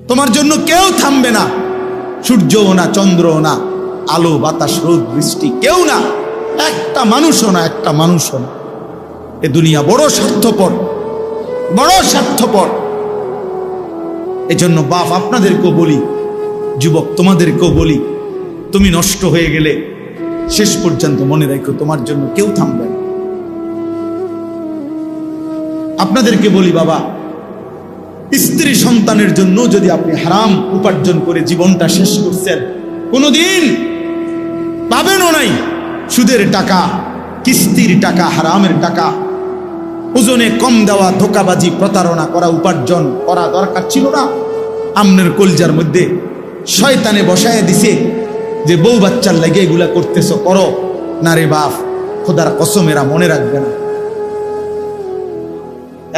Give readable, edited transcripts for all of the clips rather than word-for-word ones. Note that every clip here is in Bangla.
তোমার জন্য কেউ থামবে না, সূর্যও না, চন্দ্রও না, আলো বাতাস রোদ বৃষ্টি কেউ না, একটা মানুষও না, একটা মানুষও না। এ দুনিয়া বড় স্বার্থপর, বড় স্বার্থপর। এজন্য বাপ আপনাদেরকেও বলি, যুবক তোমাদেরকেও বলি, তুমি নষ্ট হয়ে গেলে শেষ পর্যন্ত মনে রাখো তোমার জন্য কেউ থামবে না। আপনাদেরকে বলি বাবা, স্ত্রী সন্তানের জন্য যদি আপনি হারাম উপার্জন করে জীবনটা শেষ করছেন, কোনোদিন পাবেনও নাই। সুদের টাকা, কিস্তির টাকা, হারামের টাকা, ওজনে কম দেওয়া, ধোকাবাজি, প্রতারণা করা উপার্জন করা দরকার ছিল না। আমনের কলজার মধ্যে শয়তানে বসায় দিছে যে বউ বাচ্চার লাগে এগুলা করতেছ, করো না রে বাপ, খোদার কসম এরা মনে রাখবে না,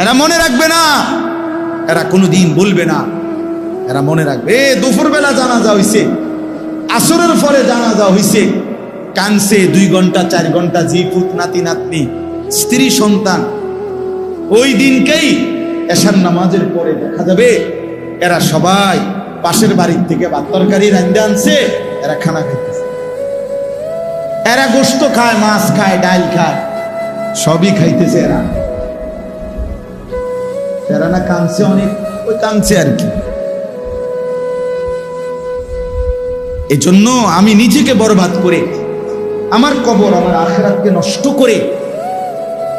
এরা মনে রাখবে না, এরা কোনোদিন বলবে না, এরা মনে রাখবে। দুপুর বেলা জানাজা হইছে, আসরের পরে জানাজা হইছে, কানছে 2 ঘন্টা 4 ঘন্টা, জি পুত নাতি নাতনি স্ত্রী সন্তান। ওই দিনকেই এশার নামাজের পরে দেখা যাবে এরা সবাই পাশের বাড়ির থেকে ভাত তরকারি রান্না আনছে, এরা খানা খাইতেছে, এরা গোশত খায়, মাছ খায়, ডাল খায়, সবই খাইতেছে। এরা না কাঁদছে অনেক, ওই কাঁদছে আর কি। এজন্য আমি নিজেকে বরবাদ করে, আমার কবর, আমার আখিরাতকে নষ্ট করে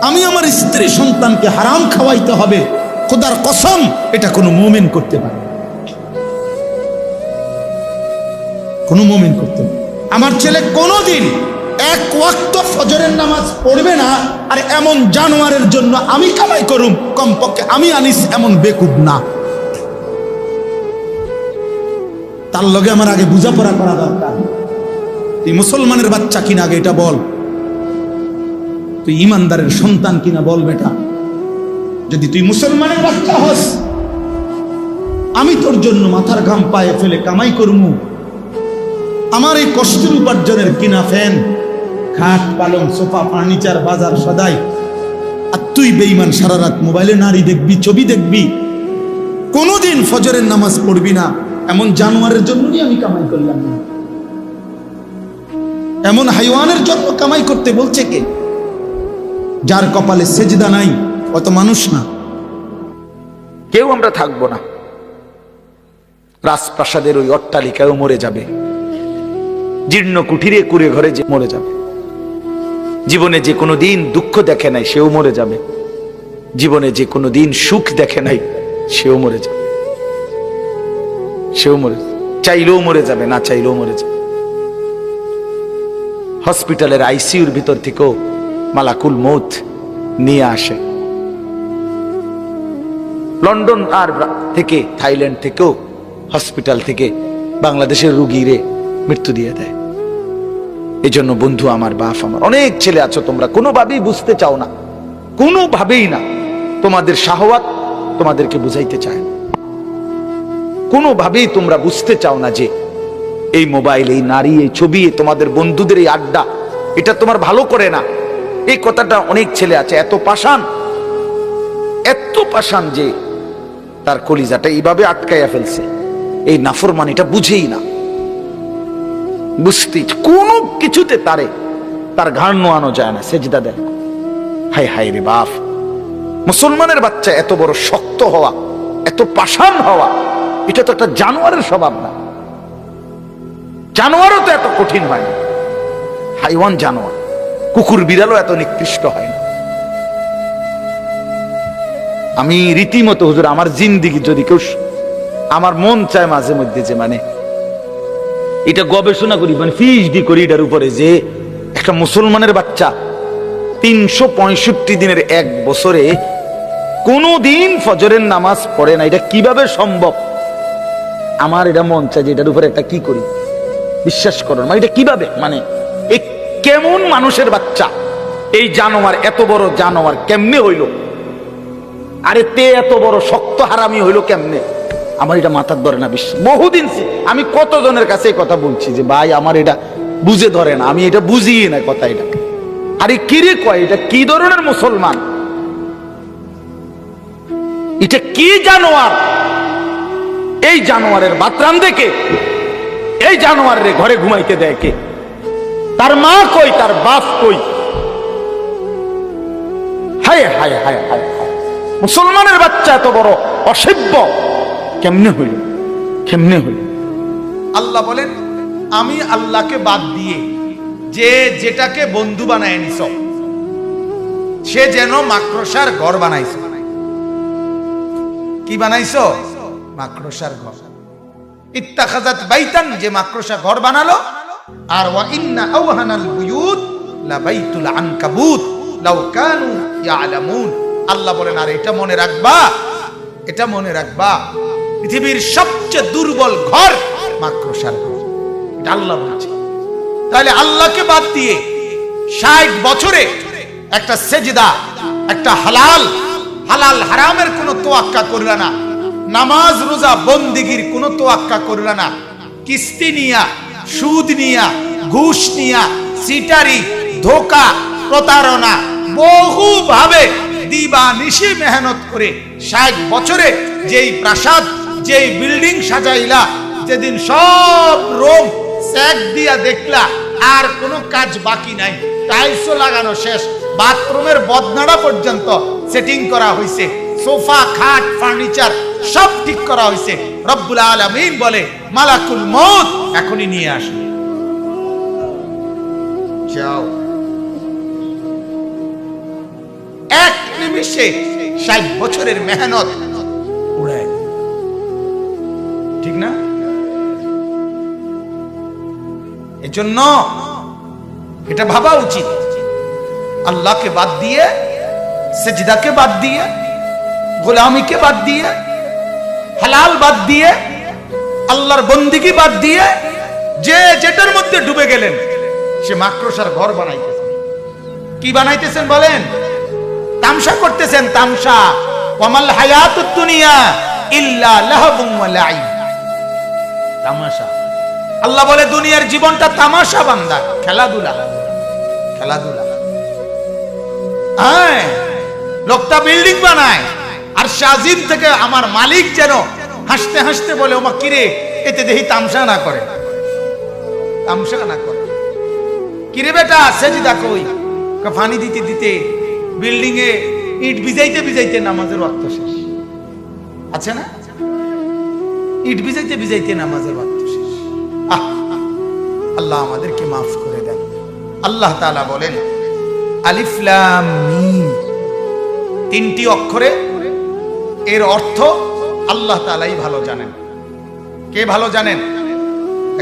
আমি আমার স্ত্রী সন্তানকে হারাম খাওয়াইতে হবে, খোদার কসম এটা কোনো মুমিন করতে পারে, কোনো মুমিন করতে পারে। আমার ছেলে কোনোদিন 1 ওয়াক্ত ফজরের নামাজ পড়বে না, আর এমন জানোয়ারের জন্য আমি কামাই করুম, কমপক্ষে আমি আনিস এমন বেকুব না। তার লগে আমার আগে বোঝাপড়া করা দরকার। তুই মুসলমানের বাচ্চা কিনা আগে এটা বল, তুই ইমানদারের সন্তান কিনা বল বেটা। যদি তুই মুসলমানের বাচ্চা হস, আমি তোর জন্য মাথার ঘাম পায়ে ফেলে কামাই করমু, আমার এই কষ্টের উপার্জনের কিনা ফ্যান, খাট, পালং, সোফা, ফার্নিচার, বাজার সদাই, আর তুই বেঈমান সারা রাত মোবাইলে নারী দেখবি, ছবি দেখবি, কোনোদিন ফজরের নামাজ পড়বি না। এমন জানোয়ারের জন্যই আমি কামাই করলাম না, এমন হাইওয়ানের জন্য কামাই করতে বলছে কে? যার কপালে সেজদা নাই অত মানুষ না। কেউ আমরা থাকবো না, রাজপ্রাসাদের ওই অট্টালিকায়ও মরে যাবে, জীর্ণ কুঠিরে কুড়ে ঘরে যে মরে যাবে, জীবনে যে কোনো দিন দুঃখ দেখে নাই সেও মরে যাবে, জীবনে যে কোনো দিন সুখ দেখে নাই সেও মরে যাবে, সেও মরে, চাইলেও মরে যাবে, না চাইলেও মরে যাবে। হসপিটালের আইসিইউর ভিতর থেকেও মালাকুল মৌত নিয়ে আসে, লন্ডন আর থেকে, থাইল্যান্ড থেকেও হসপিটাল থেকে বাংলাদেশের রুগীরে মৃত্যু দিয়ে দেয়। এই জন্য বন্ধু আমার, বাপ আমার, অনেক ছেলে আছো তোমরা কোনোভাবেই বুঝতে চাও না, কোনোভাবেই না, তোমাদের শাহওয়াত তোমাদেরকে বুঝাইতে চায় না, কোনোভাবেই তোমরা বুঝতে চাও না যে এই মোবাইল, এই নারী, এই ছবি, তোমাদের বন্ধুদের এই আড্ডা, এটা তোমার ভালো করে না। এই কথাটা অনেক ছেলে আছে এত পাষাণ, এত পাষাণ যে তার কলিজাটা এইভাবে আটকাইয়া ফেলছে, এই নাফরমানিটা বুঝেই না, বুঝতে কোনো কিছুতে তার ঘাড় নোয়ানো যায় না, সেজদা দেয়। হায় হায় রে বাপ, মুসলমানের বাচ্চা এত বড় শক্ত হওয়া, এত পাষাণ হওয়া, এটা তো একটা জানোয়ারের স্বভাব না। জানোয়ারও তো এত কঠিন হয় না, হাইওয়ান জানোয়ার, কুকুর বিড়ালও এত নিকৃষ্ট হয় না। আমি রীতিমতো হুজুর আমার জিন্দিগি যদি কেউ, আমার মন চায় মাঝে মধ্যে যে মানে এটা গবেষণা করি, মানে পিএইচডি করি এটার উপরে, যে একটা মুসলমানের বাচ্চা 365 দিনের 1 বছরে কোনো দিন ফজরের নামাজ পড়ে না, এটা কিভাবে সম্ভব? আমার এটা মন চায় যে এটার উপরে একটা কি করি, বিশ্বাস করুন, মানে এটা কিভাবে, মানে এই কেমন মানুষের বাচ্চা, এই জানোয়ার, এত বড় জানোয়ার কেমনে হইল, আরে তে এত বড় শক্ত হারামি হইল কেমনে? আমার এটা মাথার ধরে না বিশ্বাস। বহুদিন আমি কতজনের কাছে কথা বলছি যে ভাই আমার এটা বুঝে ধরে না, আমি এটা বুঝিয়ে না কথা, এটা আরে কি রে কয়, এটা কি ধরনের মুসলমান, এটা কি জানোয়ার? এই জানোয়ারের বাতরান দেখে এই জানোয়ারের ঘরে ঘুমাইতে দেয় কে? তার মা কই, তার বাপ কই? হায় হায় হায় হায় হায়, মুসলমানের বাচ্চা এত বড় অসভ্য কেমনে হইল? কেমনে হইল? আল্লাহ বলেন, আমি আল্লাহকে বাদ দিয়ে যে যেটাকে বন্ধু বানায় নিছ, সে যেন মাকড়সার ঘর বানাইছ। কি বানাইছ? মাকড়সার ঘর। ইত্তাখাযাত বাইতান, যে মাকড়সা ঘর বানালো। আর ওয়া ইন্না আওহানাল বুয়ুত লা বাইতুল আনকাবুত লাউ কানু ইয়ালামুন। আল্লাহ বলেন, আর এটা মনে রাখবা, এটা মনে রাখবা, পৃথিবীর সবচেয়ে দুর্বল ঘর মাকড়সার ঘর। এটা আল্লাহ বলছে। তাহলে আল্লাহকে বাদ দিয়ে 60 বছরে একটা সেজদা, একটা হালাল হালাল হারামের কোনো তোয়াক্কা করলা না, নামাজ রোজা বন্দিগির কোনো তোয়াক্কা করলা না, কিস্তি নিয়া, সুদ নিয়া, ঘুষ নিয়া, সিটারি, ধোকা, প্রতারণা, বহু ভাবে দিবা নিশি মেহনত করে 60 বছরে যেই প্রাসাদ, যেই বিল্ডিং সাজাইলা, যেদিন সব রোম স্যাক দিয়া দেখলা আর কোনো কাজ বাকি নাই, টাইলসও লাগানো শেষ, বাথরুমের বদনাড়া পর্যন্ত সেটিং করা হয়েছে, সোফা খাট ফার্নিচার সব ঠিক করা হয়েছে, রব্বুল আলামিন বলে মালাকুল মউত এখনই নিয়ে আসো, যাও। এক নিমিষে 60 বছরের মেহনত উড়ায়, ঠিক না? এজন্য এটা ভাবা উচিত, আল্লাহকে বাদ দিয়ে, সেজদাকে বাদ দিয়ে, গোলামিকে বাদ দিয়ে, হালাল বাদ দিয়ে, আল্লাহর বন্দিগি বাদ দিয়ে যে যেটার মধ্যে ডুবে গেলেন সে মাকড়সার ঘর বানাইতেছেন। কি বানাইতেছেন বলেন? তামসা করতেছেন, তামসা। ওয়ামাল হায়াতুদ দুনিয়া ইল্লা লাহবুন ওয়া লাইব। তামাশা। আল্লাহ বলে দুনিয়ার জীবনটা তামাশা বান্দা, খেলাধুলা, খেলাধুলা। হ্যাঁ, লোকটা বিল্ডিং বানায় আর শাজিম থেকে আমার মালিক যেন হাসতে হাসতে বলে, ওমা কিরে এতে দেখি তামসা না করে, তামসা না করে। কিরে বেটা সেজদা কই? ফানি দিতে দিতে বিল্ডিং এ ইট ভিজাইতে ভিজাইতে নামাজের ওয়াক্ত শেষ। আছে না? ইট ভিজাইতে ভিজাইতে নামাজের ওয়াক্ত শেষ। আল্লাহ আমাদেরকে মাফ করে দেন। আল্লাহ তাআলা বলেন আলিফ লাম মিম, 3টি অক্ষরে এর অর্থ আল্লাহ তাআলাই ভালো জানেন। কে ভালো জানেন?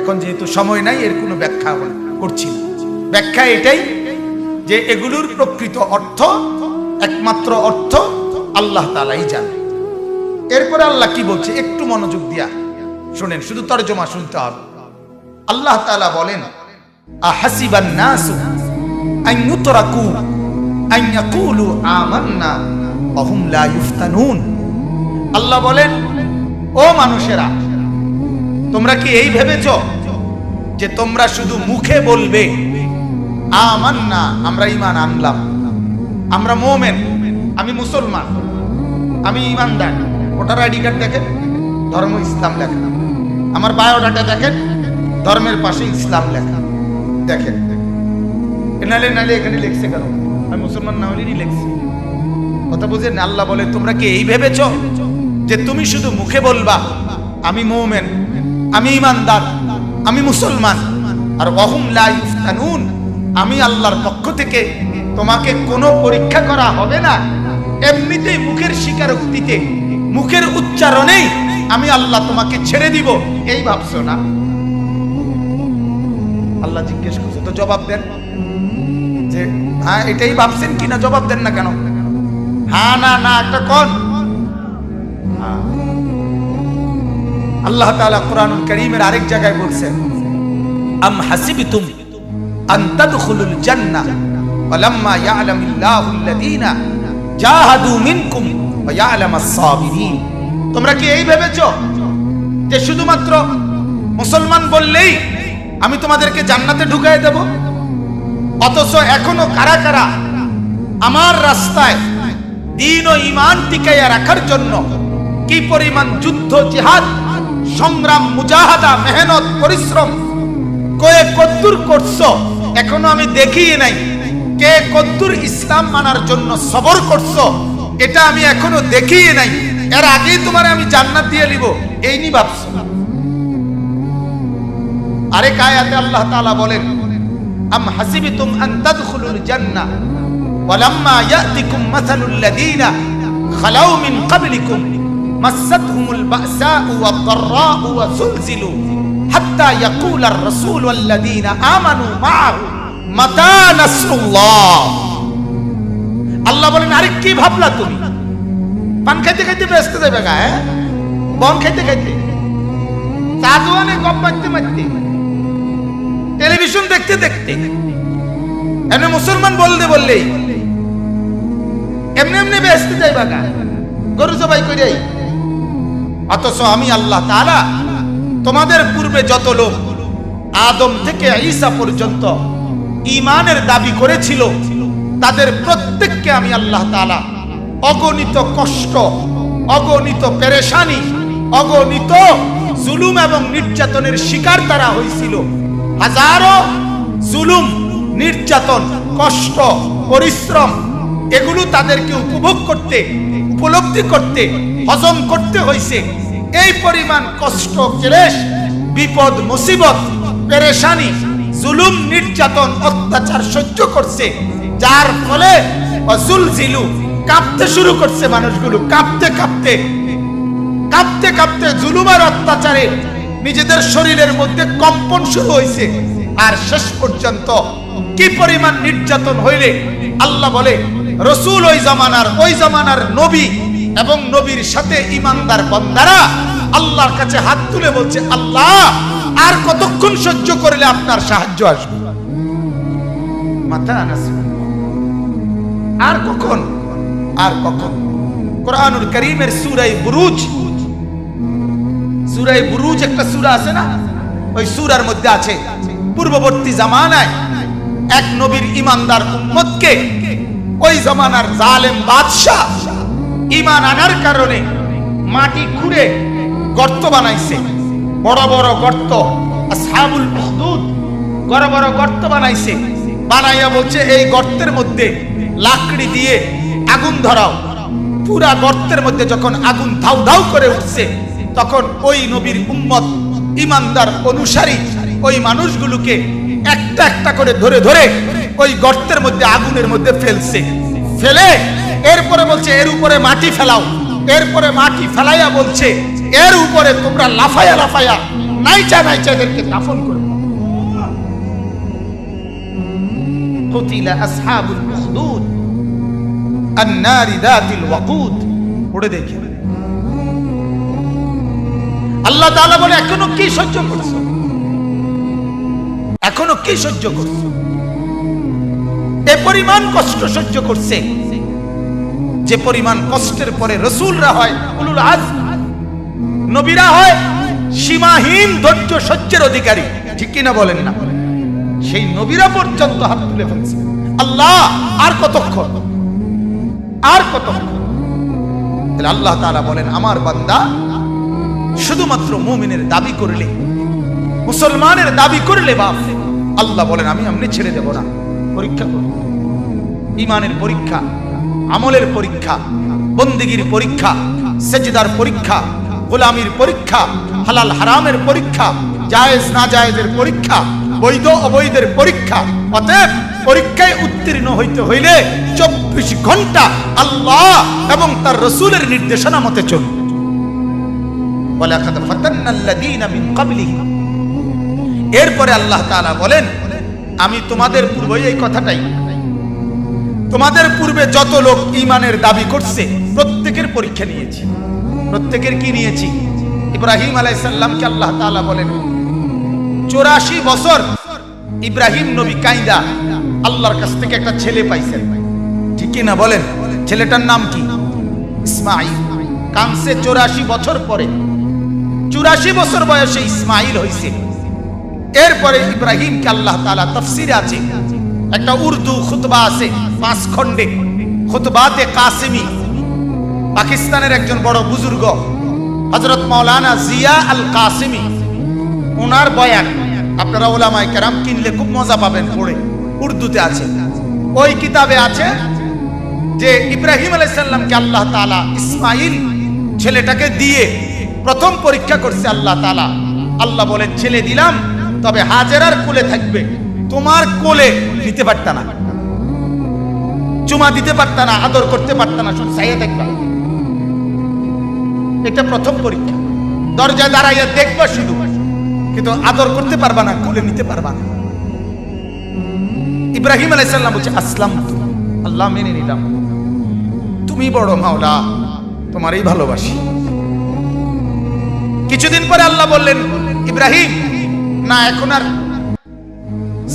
এখন যেহেতু সময় নাই এর কোনো ব্যাখ্যা করছি না। ব্যাখ্যা এটাই যে এগুলোর প্রকৃত অর্থ, একমাত্র অর্থ আল্লাহ তাআলাই জানেন। এরপরে আল্লাহ কি বলছে একটু মনোযোগ দিয়া শুনেন, শুধু তরজমা শুনতে হবে। আল্লাহ তাআলা বলেন আহাসিবান নাসু আন ইউতরাকু আন ইয়াকুলু আমান্না ওয়া হুম লা ইফতানুন। আল্লাহ বলেন, ও মানুষেরা, তোমরা কি এই ভেবেছো যে তোমরা শুধু মুখে বলবে আমান্না, আমরা ঈমান আনলাম, আমরা মুমিন, আমি মুসলমান, আমি ঈমানদার। ভোটার আইডি কার্ড দেখেন, ধর্ম ইসলাম লেখা। আমার বায়োডাটা দেখেন, ধর্মের পাশে ইসলাম লেখা। দেখেন নালে নালে এখানে লিখছে কেন? আমি মুসলমান না হলেই লিখছি। কথা বুঝেন? আল্লাহ বলে, তোমরা কি এই ভেবেছো যে তুমি শুধু মুখে বলবা আমি মুমিন, আমি ঈমানদার, আমি মুসলমান, আর ওয়াহুম লা ইফতানুন, আমি আল্লাহর পক্ষ থেকে তোমাকে কোনো পরীক্ষা করা হবে না, এমনিতেই মুখের স্বীকারোক্তিতে, মুখের উচ্চারণেই আমি আল্লাহ তোমাকে ছেড়ে দিব, এই ভাবছো না? আল্লাহ জিজ্ঞেস করছে, তো জবাব দেন যে হ্যাঁ এটাই ভাবছেন কিনা? জবাব দেন না কেন? হ্যাঁ না না একটা কোন? আল্লাহ তাআলা কুরআনুল কারীমের আরেক জায়গায় বলছেন আম হাসিবতুম আন তাদখুলুল জান্নাহ ওয়ালাম্মা ইয়ালামিল্লাহুল্লাযীনা জাহাদু মিনকুম ওয়া ইয়ালামাস সাবিরিন। তোমরা কি এই ভেবেছো যে শুধুমাত্র মুসলমান বললেই আমি তোমাদেরকে জান্নাতে ঢুকায় দেব? অথচ এখনো কারা কারা আমার রাস্তায় দ্বীন ও ঈমান টিকাইয়া রাখার জন্য কি পরিমাণ যুদ্ধ জিহাদ সংগ্রাম, মুজাহাদা, মেহনত, পরিশ্রম কয়ে কদ্দুর করছো এখনো আমি দেখিয়ে নাই। কে কদ্দুর ইসলাম মানার জন্য সবর করছো এটা আমি এখনো দেখিয়ে নাই। এর আগেই তোমার আমি জান্নাত দিয়ে নিব এই নি ভাবছো। আরেক আয়াতে আল্লাহ তাআলা বলেন, আম হাসিবতুম আন তাদখুলুল জান্নাহ ওয়ালাম্মা ইয়াতিকুম মাসালুল লাযীনা খালাউ মিন ক্বাবলিকুম মাসাতহুমুল বাসাউ ওয়াদ-দাররাউ ওয়াযুলজিলু হাত্তা ইয়াকুলার রাসূল ওয়াল্লাযীনা আমানু মাআহু মাতা নাসরুল্লাহ। আল্লাহ বলেন, আরে কি ভাবলা তুমি? পান খাইতে খাইতে ব্যস্ত যাবে গা, বন খাইতে খাইতে, চা দোয়ানে গপ মারতে মারতে, টেলিভিশন দেখতে দেখতে, এমনি মুসলমান বললেই এমনি এমনি ব্যস্ত যাইবা গা, গরু জবাই কইরাই। অথচ আমি আল্লাহ তাআলা তোমাদের পূর্বে যত লোক আদম থেকে ঈসা পর্যন্ত ঈমানের দাবি করেছিল তাদের প্রত্যেককে আমি আল্লাহ তাআলা অগণিত কষ্ট, অগণিত পেরেশানি, অগণিত জুলুম এবং নির্যাতনের শিকার তারা হয়েছিল। হাজারো জুলুম, নির্যাতন, কষ্ট, পরিশ্রম এগুলো তাদেরকে উপভোগ করতে, উপলব্ধি করতে, হজম করতে হয়েছে। এই পরিমাণ কষ্ট, ক্লেশ, বিপদ, মুসিবত, পেরেশানি, জুলুম, নির্যাতন, অত্যাচার সহ্য করছে, যার ফলে ওয়াজুলজিলু কাঁপতে শুরু করছে মানুষগুলো। কাঁপতে কাঁপতে কাঁপতে কাঁপতে জুলুম আর অত্যাচারে নিজেদের শরীরের মধ্যে কম্পন শুরু হয়েছে। আর শেষ পর্যন্ত কি পরিমাণ নির্যাতন হইলে আল্লাহ বলে রসুল ওই জামানার নবী এবং নবীর সাথে ঈমানদার বান্দারা আল্লাহর কাছে হাত তুলে বলছে, আল্লাহ আর কতক্ষণ সহ্য করলে আপনার সাহায্য আসবে? মাতা নাসরুল্লাহ, আর কখন, আর কখন? কোরআনুল কারীমের সূরা বুরুজ একটা সূরা আছে না, ওই সূরার মধ্যে আছে পূর্ববর্তী জামানায় এক নবীর ঈমানদার উম্মতকে ওই জামানার জালেম বাদশা ঈমান আনার কারণে মাটি খুঁড়ে গর্ত বানাইছে, বড় বড় গর্ত। আসহাবুল উখদুদ বড় বড় গর্ত বানাইছে, বানাইয়া বলছে এই গর্তের মধ্যে লাকড়ি দিয়ে আগুন ধরাও। পুরা গর্তের মধ্যে যখন আগুন ধাউ ধাউ করে উঠছে তখন ওই নবীর উম্মত, ঈমানদার অনুসারী ওই মানুষগুলোকে একটা একটা করে ধরে ধরে ওই গর্তের মধ্যে, আগুনের মধ্যে ফেলছে। ফেলে এরপরে বলছে এর উপরে মাটি ফেলাও। এরপরে মাটি ফেলাইয়া বলছে এর উপরে তোমরা লাফায়া লাফায়া নাইচা নাইচা এদেরকে দাফন করো। কুতিলা আসহাবুল উখদুদ আন-নারি যাতিল ওয়াকুদ। পড়ে দেখে আল্লাহ তাআলা বলে, এখনো কি সহ্য করছো? এখনো কি সহ্য করছো? এ পরিমাণ কষ্ট সহ্য করছে, যে পরিমাণ কষ্টের পরে রাসূলরা হয় উলুল আজম, নবীরা হয় সীমাহীন ধৈর্য সহ্যের অধিকারী, ঠিক কিনা বলেন না? সেই নবীরা পর্যন্ত হাত তুলে ফেলছে। আল্লাহ আর কতক্ষণ, আর কতক্ষণ? তাহলে আল্লাহ তাআলা বলেন, আমার বান্দা শুধুমাত্র মুমিনের দাবি করলে, মুসলমানের দাবি করলে বাপ, আল্লাহ বলেন আমি এমনি ছেড়ে দেব না। পরীক্ষা করব, ঈমানের পরীক্ষা, আমলের পরীক্ষা, বন্দেগীর পরীক্ষা, সেজদার পরীক্ষা, গোলামির পরীক্ষা, হালাল হারামের পরীক্ষা, জায়েজ না জায়েজের পরীক্ষা, বৈধ অবৈধের পরীক্ষা। অতএব পরীক্ষায় উত্তীর্ণ হইতে হইলে 24 ঘন্টা আল্লাহ এবং তার রাসূলের নির্দেশনা মতে চলবে। ওয়ালাকাদ ফাতান্নাল্লাযীনা মিন ক্বাবলিহিম। এরপরে আল্লাহ তাআলা বলেন, আমি তোমাদের পূর্বে এই কথাটাই, তোমাদের পূর্বে যত লোক ঈমানের দাবি করছে প্রত্যেকের পরীক্ষা নিয়েছি। প্রত্যেকের কি নিয়েছি? ইব্রাহিম আলাইহিস সালামকে আল্লাহ তাআলা বলেন 84 বছর ইব্রাহিম নবী কাইদা আল্লাহর কাছ থেকে একটা ছেলে পাইছেন, ঠিক কি না বলেন? ছেলেটার নাম কি? ইসমাঈল। কানসে 84 বছর পরে, 84 বছর বয়সে ইসমাঈল হইছে। এরপরে ইব্রাহিমকে আল্লাহ তাআলা, তাফসীরে আছে একটা উর্দু খুতবা আছে 5 খণ্ডে, খুতবাতে কাসিমি, পাকিস্তানের একজন বড় বুজুর্গ হযরত মাওলানা জিয়া আল কাসিমি, ওনার বয়ান আপনারা উলামায়ে কেরাম কিনলে খুব মজা পাবেন পড়ে, উর্দুতে আছে। ওই কিতাবে আছে যে ইব্রাহিম আলাইহিস সালামকে আল্লাহ তাআলা ইসমাঈল ছেলেটাকে দিয়ে প্রথম পরীক্ষা করছে আল্লাহ তাআলা। আল্লাহ বলেন ছেলে দিলাম, তবে হাজেরার কোলে থাকবে, তোমার কোলে নিতে পারতা না, চুমা দিতে পারতা না, আদর করতে পারতা না, শুধু চাইয়া দেখবা। এটা প্রথম পরীক্ষা। দরজায় দাঁড়াইয়া দেখবা শুধু, কিন্তু আদর করতে পারবা না, কোলে নিতে পারবা না। ইব্রাহিম আলাইহিস সালাম বলছে আসলাম, আল্লাহ মেনে নিলাম, তুমি বড় মাওলা, তোমারই ভালোবাসি। কিছুদিন পরে আল্লাহ বললেন ইব্রাহিম না, এখন আর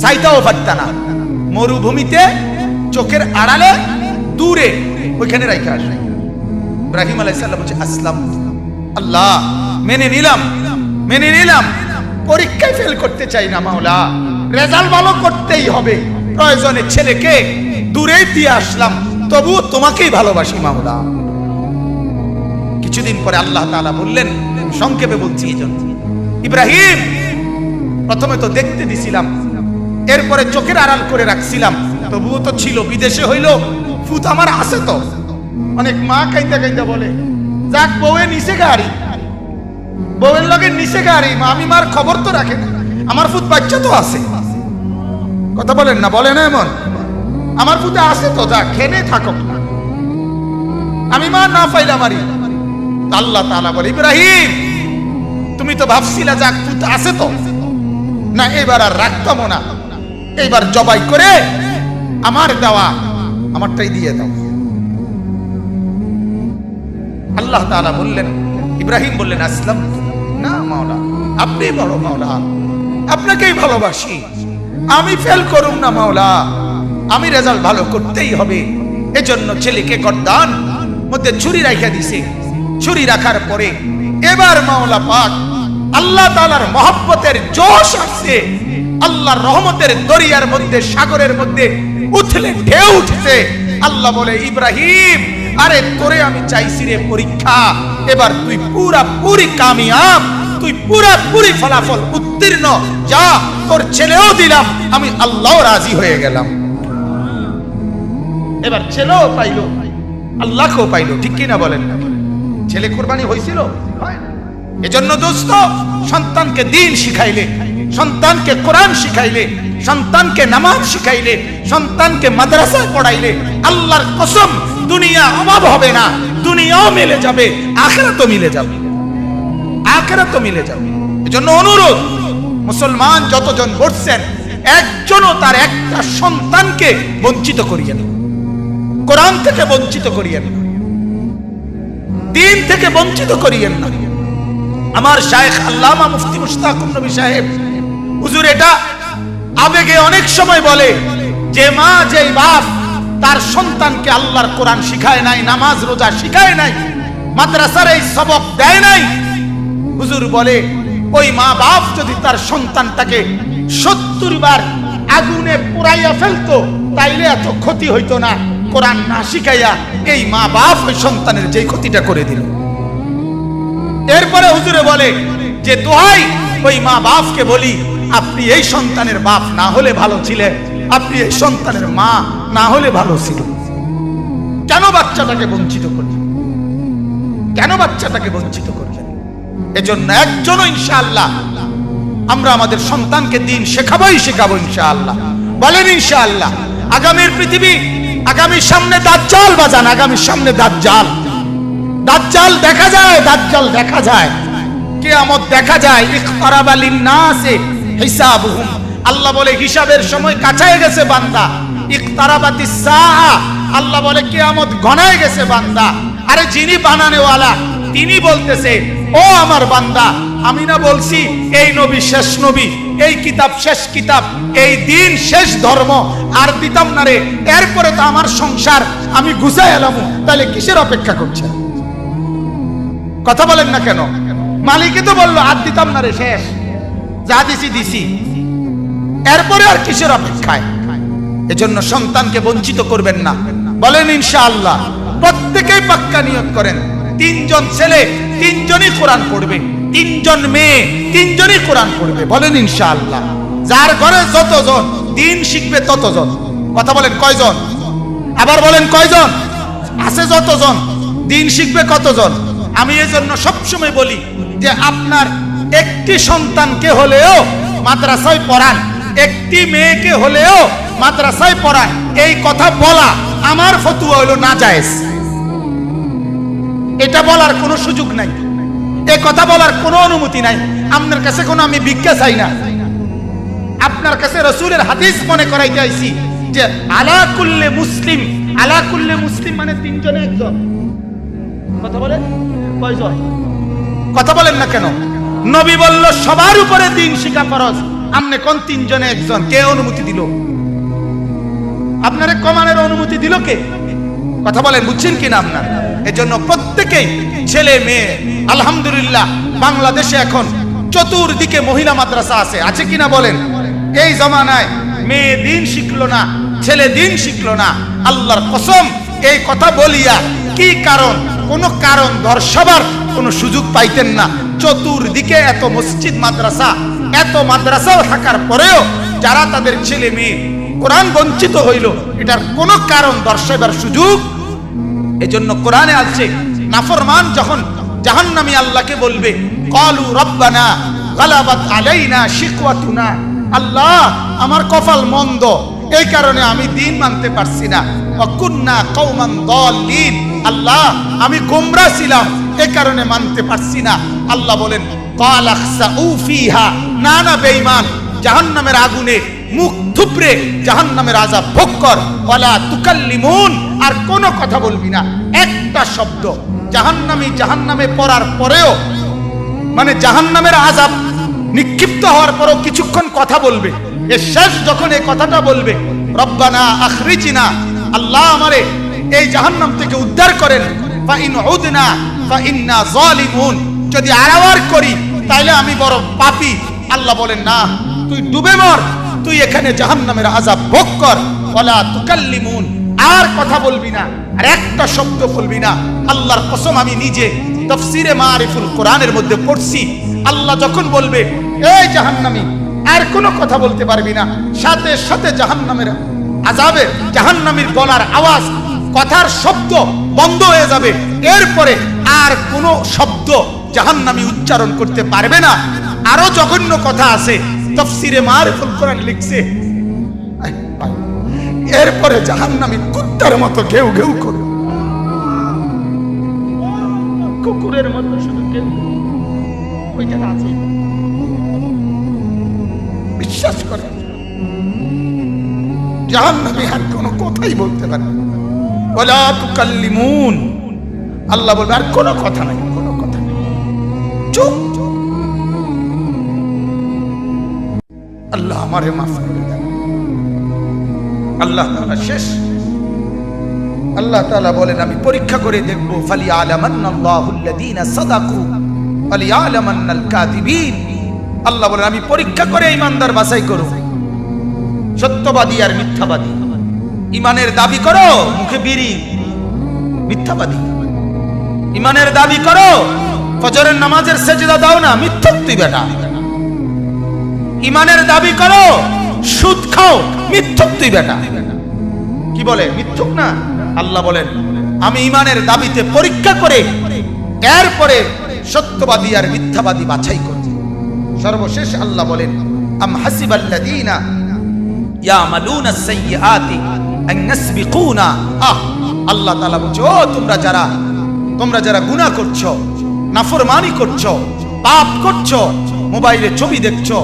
চাইতেও পারতা না, মরুভূমিতে চোখের আড়ালে দূরে ওইখানে রাখা আসে। ইব্রাহিম আলাইহিস সালাম বলছে আসলাম, আল্লাহ মেনে নিলাম, মেনে নিলাম, পরীক্ষায় ফেল করতে চাই না মাওলা, রেজাল্ট ভালো করতেই হবে, প্রয়োজনে ছেলেকে দূরেই দিয়ে আসলাম, তবু তোমাকেই ভালোবাসি মাওলা। কিছুদিন পরে আল্লাহ তাআলা বললেন, সংক্ষেপে বলছি এই জন্য, ইব্রাহিম প্রথমে তো দেখতে দিছিলাম, এরপরে চোখের আড়াল করে রাখছিলাম, তবুও তো ছিল, বিদেশে হইল ফুত আমার আছে তো। অনেক মা কাইন্দা কাইন্দা বলে যাক বউয়ে নিচে গাড়ি, বউয়ের লগে নিচে গাড়ি, মা আমি মার খবর তো রাখে না, আমার ফুত বাচ্চা তো আছে। কথা বলেন না, বলে না এমন, আমার ফুতে আছে তো, যা খেনে থাকো, আমি মা না পাইলা মারি। আল্লাহ তাআলা বলে ইব্রাহিম তুমি তো ভাবছিলা যাক ফুত আছে তো, না এবার আর রাখতাম না, এইবার জবাই করে আমার দেওয়া আমারটাই দিয়ে দাও। আল্লাহ তাআলা বললেন, ইব্রাহিম বললেন আসলাম, না মাওলা আপনি বড় মাওলা, আপনাকেই ভালোবাসি, আমি ফেল করুম না মাওলা, আমি রেজাল্ট ভালো করতেই হবে। এজন্য ছেলেকে গর্দান মধ্যে ছুরি রাখা দিছে। ছুরি রাখার পরে এবার মাওলা পাক আল্লাহ তাআলার মহব্বতের জোশ আসছে, আল্লাহর রহমতের দরিয়ার মধ্যে, সাগরের মধ্যে উথলে ঢেউ উঠছে। আল্লাহ বলে ইব্রাহিম আরে তোরে আমি চাইছি রে পরীক্ষা, এবার তুই পুরাপুরি কামিয়াব, তুই পুরাপুরি ফলাফল উত্তীর্ণ, যা তোর ছেলেও দিলাম, আমি আল্লাহ রাজি হয়ে গেলাম। এবার ছেলেও পাইলো, আল্লাহকেও পাইলো, ঠিক কিনা বলেন না? ছেলে কুরবানি হয়েছিল। এজন্য দোস্ত, সন্তানকে দ্বীন শিখাইলে, সন্তানকে কোরআন শিখাইলে, সন্তানকে নামাজ শিখাইলে, সন্তানকে মাদ্রাসায় পড়াইলে, আল্লাহর কসম দুনিয়া অভাব হবে না, দুনিয়াও মিলে যাবে, আখিরাতও মিলে যাবে, আখিরাতও মিলে যাবে। এজন্য অনুরোধ, মুসলমান যতজন বসছেন একজনও তার একটা সন্তানকে বঞ্চিত করিয়েন, কোরআন থেকে বঞ্চিত করিয়েন না, দ্বীন থেকে বঞ্চিত করিয়েন না। আমার শায়েখ আল্লামা মুফতি মুশতাকুর নবী সাহেব হুজুর এটা আবেগে অনেক সময় বলে যে মা যেই বাপ তার সন্তানকে আল্লাহর কোরআন শিখায় নাই, নামাজ রোজা শিখায় নাই, মাদ্রাসার এই সবক দেয় নাই, হুজুর বলে ওই মা বাপ যদি তার সন্তানটাকে 70 বার আগুনে পুড়াইয়া ফেলতো তাইলে এত ক্ষতি হইতো না, কোরআন না শিখাইয়া এই মা বাপ ওই সন্তানের যেই ক্ষতিটা করে দিল। এরপরে হুজুরে বলে যে দোহাই ওই মা বাপকে বলি, আপনি এই সন্তানের বাপ না হলে ভালো ছিলেন, আপনি এই সন্তানের মা না হলে ভালো ছিল। কেন বাচ্চাটাকে বঞ্চিত করলেন? কেন বাচ্চাটাকে বঞ্চিত করলেন? এজন্য একজনও ইনশাআল্লাহ আমরা আমাদের সন্তানকে দ্বীন শেখাবোই শেখাবো ইনশাআল্লাহ। বলেন ইনশাআল্লাহ। আগামীর পৃথিবী, আগামীর সামনে দাজ্জাল বাজান, আগামীর সামনে দাজ্জাল, দাজ্জাল দেখা যায়, দাজ্জাল দেখা যায়, কিয়ামত দেখা যায়। ইকতারাবা লিন-নাসি হিসাবুহুম, আল্লাহ বলে হিসাবের সময় কাছায় গেছে বান্দা। ইকতারাবাতিস সাআ, আল্লাহ বলে কিয়ামত ঘনায় গেছে বান্দা। আরে যিনি বানানেওয়ালা তিনি বলতেছে ও আমার বান্দা, আমি না বলছি এই নবী শেষ নবী, এই কিতাব শেষ কিতাব, এই দিন শেষ ধর্ম, আর দিতাম না রে, এরপরে তো আমার সংসার আমি গুছাই এলাম, তাহলে কিসের অপেক্ষা করছে? কথা বলেন না কেন? মালিকই তো বললো আর দিতাম না রে, শেষ, যা দিছি দিছি, এরপরে আর কিসের অপেক্ষায়? এজন্য সন্তানকে বঞ্চিত করবেন না। বলেন ইনশাআল্লাহ। প্রত্যেকেই পাক্কা নিয়ত করেন তিনজন ছেলে তিনজনই কোরআন পড়বে, তিনজন মেয়ে তিনজনই কোরআন পড়বে। বলেন ইনশাআল্লাহ। যার ঘরে যতজন দিন শিখবে ততজন। কথা বলেন কয়জন? আবার বলেন কয়জন? আছে যতজন দিন শিখবে কতজন? আমি এজন্য সবসময় বলি যে আপনার একটি সন্তানকে হলেও মাদ্রাসায় পড়ান, একটি মেয়েকে হলেও মাদ্রাসায় পড়ান। এই কথা বলা আমার ফতোয়া হলো নাজায়েজ। এটা বলার কোনো সুযোগ নাই, এই কথা বলার কোনো অনুমতি নাই। আপনার কাছে কোনো আমি ভিক্ষা চাই না, আপনার কাছে রাসূলের হাদিস মনে করাইতে আইছি যে আলা কুল্লি মুসলিম, আলা কুল্লি মুসলিম মানে তিনজনে একজন। কথা বলেন কয়জন? কথা বলেন না কেন? নবী বলল সবার উপরে দিন শিখা ফরজ, আপনি কোন তিনজনে একজন? কে অনুমতি দিল? আপনারে কমানের অনুমতি দিল কে? কথা বলেন, বুঝছেন কিনা আপনার? এজন্য প্রত্যেকেই ছেলে মেয়ে, আলহামদুলিল্লাহ বাংলাদেশে এখন চতুর্দিকে মহিলা মাদ্রাসা আছে কিনা বলেন? এই জমানায় মেয়ে দিন শিখলো না, ছেলে দিন শিখলো না। আল্লাহর কসম এই কথা বলিয়া কি কারণ, কোন কারণ দর্শাবার কোন সুযোগ পাইতেন না। চতুর্দিকে এত মসজিদ মাদ্রাসা, এত মাদ্রাসাও থাকার পরেও যারা তাদের ছেলে মেয়ে কোরআন বঞ্চিত হইল, এটার কোন কারণ দর্শাবার সুযোগ। এজন্য কোরআনে আছে নাফরমান যখন জাহান্নামী আল্লাহকে বলবে ক্বালু রব্বানা গালাবাত আলাইনা শিকওয়াতুনা, আল্লাহ আমার কপাল মন্দ, এই কারণে আমি দিন মানতে পারছি না। ওয়া কুন্না কওমান দাল্লিন, আল্লাহ আমি গোমরা ছিলাম, এই কারণে মানতে পারছি না। আল্লাহ বলেন ক্বালা খসাউ ফিহা, না না বেঈমান, জাহান্নামের আগুনে মুখ থুবড়ে জাহান্নামের আযাব ভোগ কর। ওয়ালা তুকাল্লিমুন, আর কোনো কথা বলবি না, একটা শব্দ। জাহান্নামে পড়ার পরেও মানে জাহান্নামের আযাব নিক্ষিপ্ত হওয়ার পরেও কিছুক্ষণ কথা বলবে। এর শেষ যখন এই কথাটা বলবে রব্বানা আখরিজনা, আল্লাহ আমারে এই জাহান্নাম থেকে উদ্ধার করেন, ফা ইন উদনা ফা ইন্না যালিমুন, যদি আরাওয়ার করি তাইলে আমি বড় পাপী। আল্লাহ বলেন না, তুই ডুবে মর, তুই এখানে জাহান্নামের আযাব ভোগ কর। ওয়ালা তুকাল্লিমুন, আর কথা বলবি না, আর একটা শব্দ বলবি না। আল্লাহর কসম আমি নিজে তাফসীরে মারিফুল কোরআনের মধ্যে পড়ছি, আল্লাহ যখন বলবে এই জাহান্নামী আর কোনো কথা বলতে পারবি না, সাথে সাথে জাহান্নামের আযাবে জাহান্নামীর গলার আওয়াজ, কথার শব্দ বন্ধ হয়ে যাবে। এরপরে আর কোনো শব্দ জাহান্নামী উচ্চারণ করতে পারবে না। আরো জঘন্য কথা আছে, তাফসীরে মারিফুল কোরআন লিখছে এরপরে জাহান্নামী কুত্তার মতো ঘেউ ঘেউ করে, কুকুরের মতো শুধু ঘেউ, ওইটা আছে। বিশ্বাস করে জাহান্নামী আর কোনো কথাই বলতে পারে না। ওয়ালা তুকাল্লিমুন, আল্লাহ বলবে আর কোনো কথা নাই, কোনো কথা নাই, চুপ। আল্লাহ আমারে মাফ করে দেন। আল্লাহ তাআলা শেষ, আল্লাহ তাআলা বলেন আমি পরীক্ষা করে দেখব, ফালিয়ালামান্নাল্লাহুল্লাযীনা সাদাকু ওয়ালিয়ালামান্নাল কাযিবিন। আল্লাহ বলেন আমি পরীক্ষা করে ঈমানদার বাছাই করব, সত্যবাদী আর মিথ্যাবাদী। ঈমানের দাবি করো, মুখে বিড়ি, মিথ্যাবাদী। ঈমানের দাবি করো, ফজরের নামাজের সেজদা দাও না, মিথ্যক তুই বেটা। ঈমানের দাবি করো, সুদ খাও, মিথ্যক তুই বেটা। কি বলে? মিথ্যক না। আল্লাহ বলেন আমি ঈমানের দাবিতে পরীক্ষা করে এরপরে সত্যবাদী আর মিথ্যাবাদী বাছাই করব। সর্বশেষ আল্লাহ বলেন আম হাসিবাল্লাযীনা ইয়ামালুনাস সাইয়্যাতি আন নাসবিকুনা। আল্লাহ তাআলা বলছে ও তোমরা যারা গুনাহ করছো, নাফরমানি করছো, পাপ করছো, মোবাইলে ছবি দেখছো,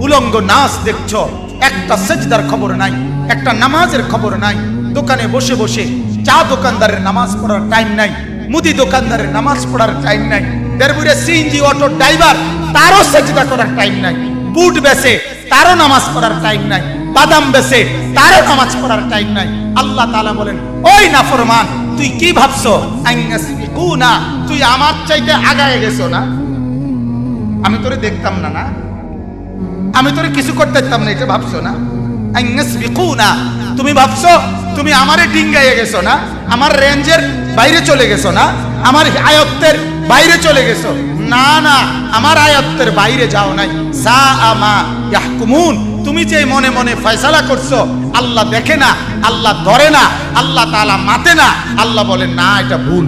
উলঙ্গ নাচ দেখছো, একটা সেজদার খবর নাই, একটা নামাজের খবর নাই, দোকানে বসে বসে চা দোকানদারের নামাজ পড়ার টাইম নাই, মুদি দোকানদারের নামাজ পড়ার টাইম নাই, দেড়বুড়ে সিএনজি অটো ড্রাইভার তারও সেজদা করার টাইম নাই, বুট বেচে তারও নামাজ পড়ার টাইম নাই, বাদাম বেচে তারও নামাজ পড়ার টাইম নাই। আল্লাহ তাআলা বলেন ওই নাফরমান তুই কি ভাবছো? আইনাসবিকুনা, তুই আমার চাইতে আগায় গেছো না? আমি তোরে দেখতাম না, না আমি তোরে কিছু করতে দিতাম না, এটা ভাবছো না? আইনাসবিকুনা, তুমি ভাবছো তুমি আমারে ডিঙ্গাইয়ে গেছো না, আমার রেঞ্জের বাইরে চলে গেছো না? আমার আয়ত্তের বাইরে চলে গেছো। না না, আমার আয়ত্তের বাইরে যাও নাই। সা আমা ইয়াহকুমুন, তুমি যে মনে মনে ফয়সালা করছো, আল্লাহ দেখে না, আল্লাহ ধরে না, আল্লাহ তাআলা মাতে না। আল্লাহ বলেন না, এটা ভুল,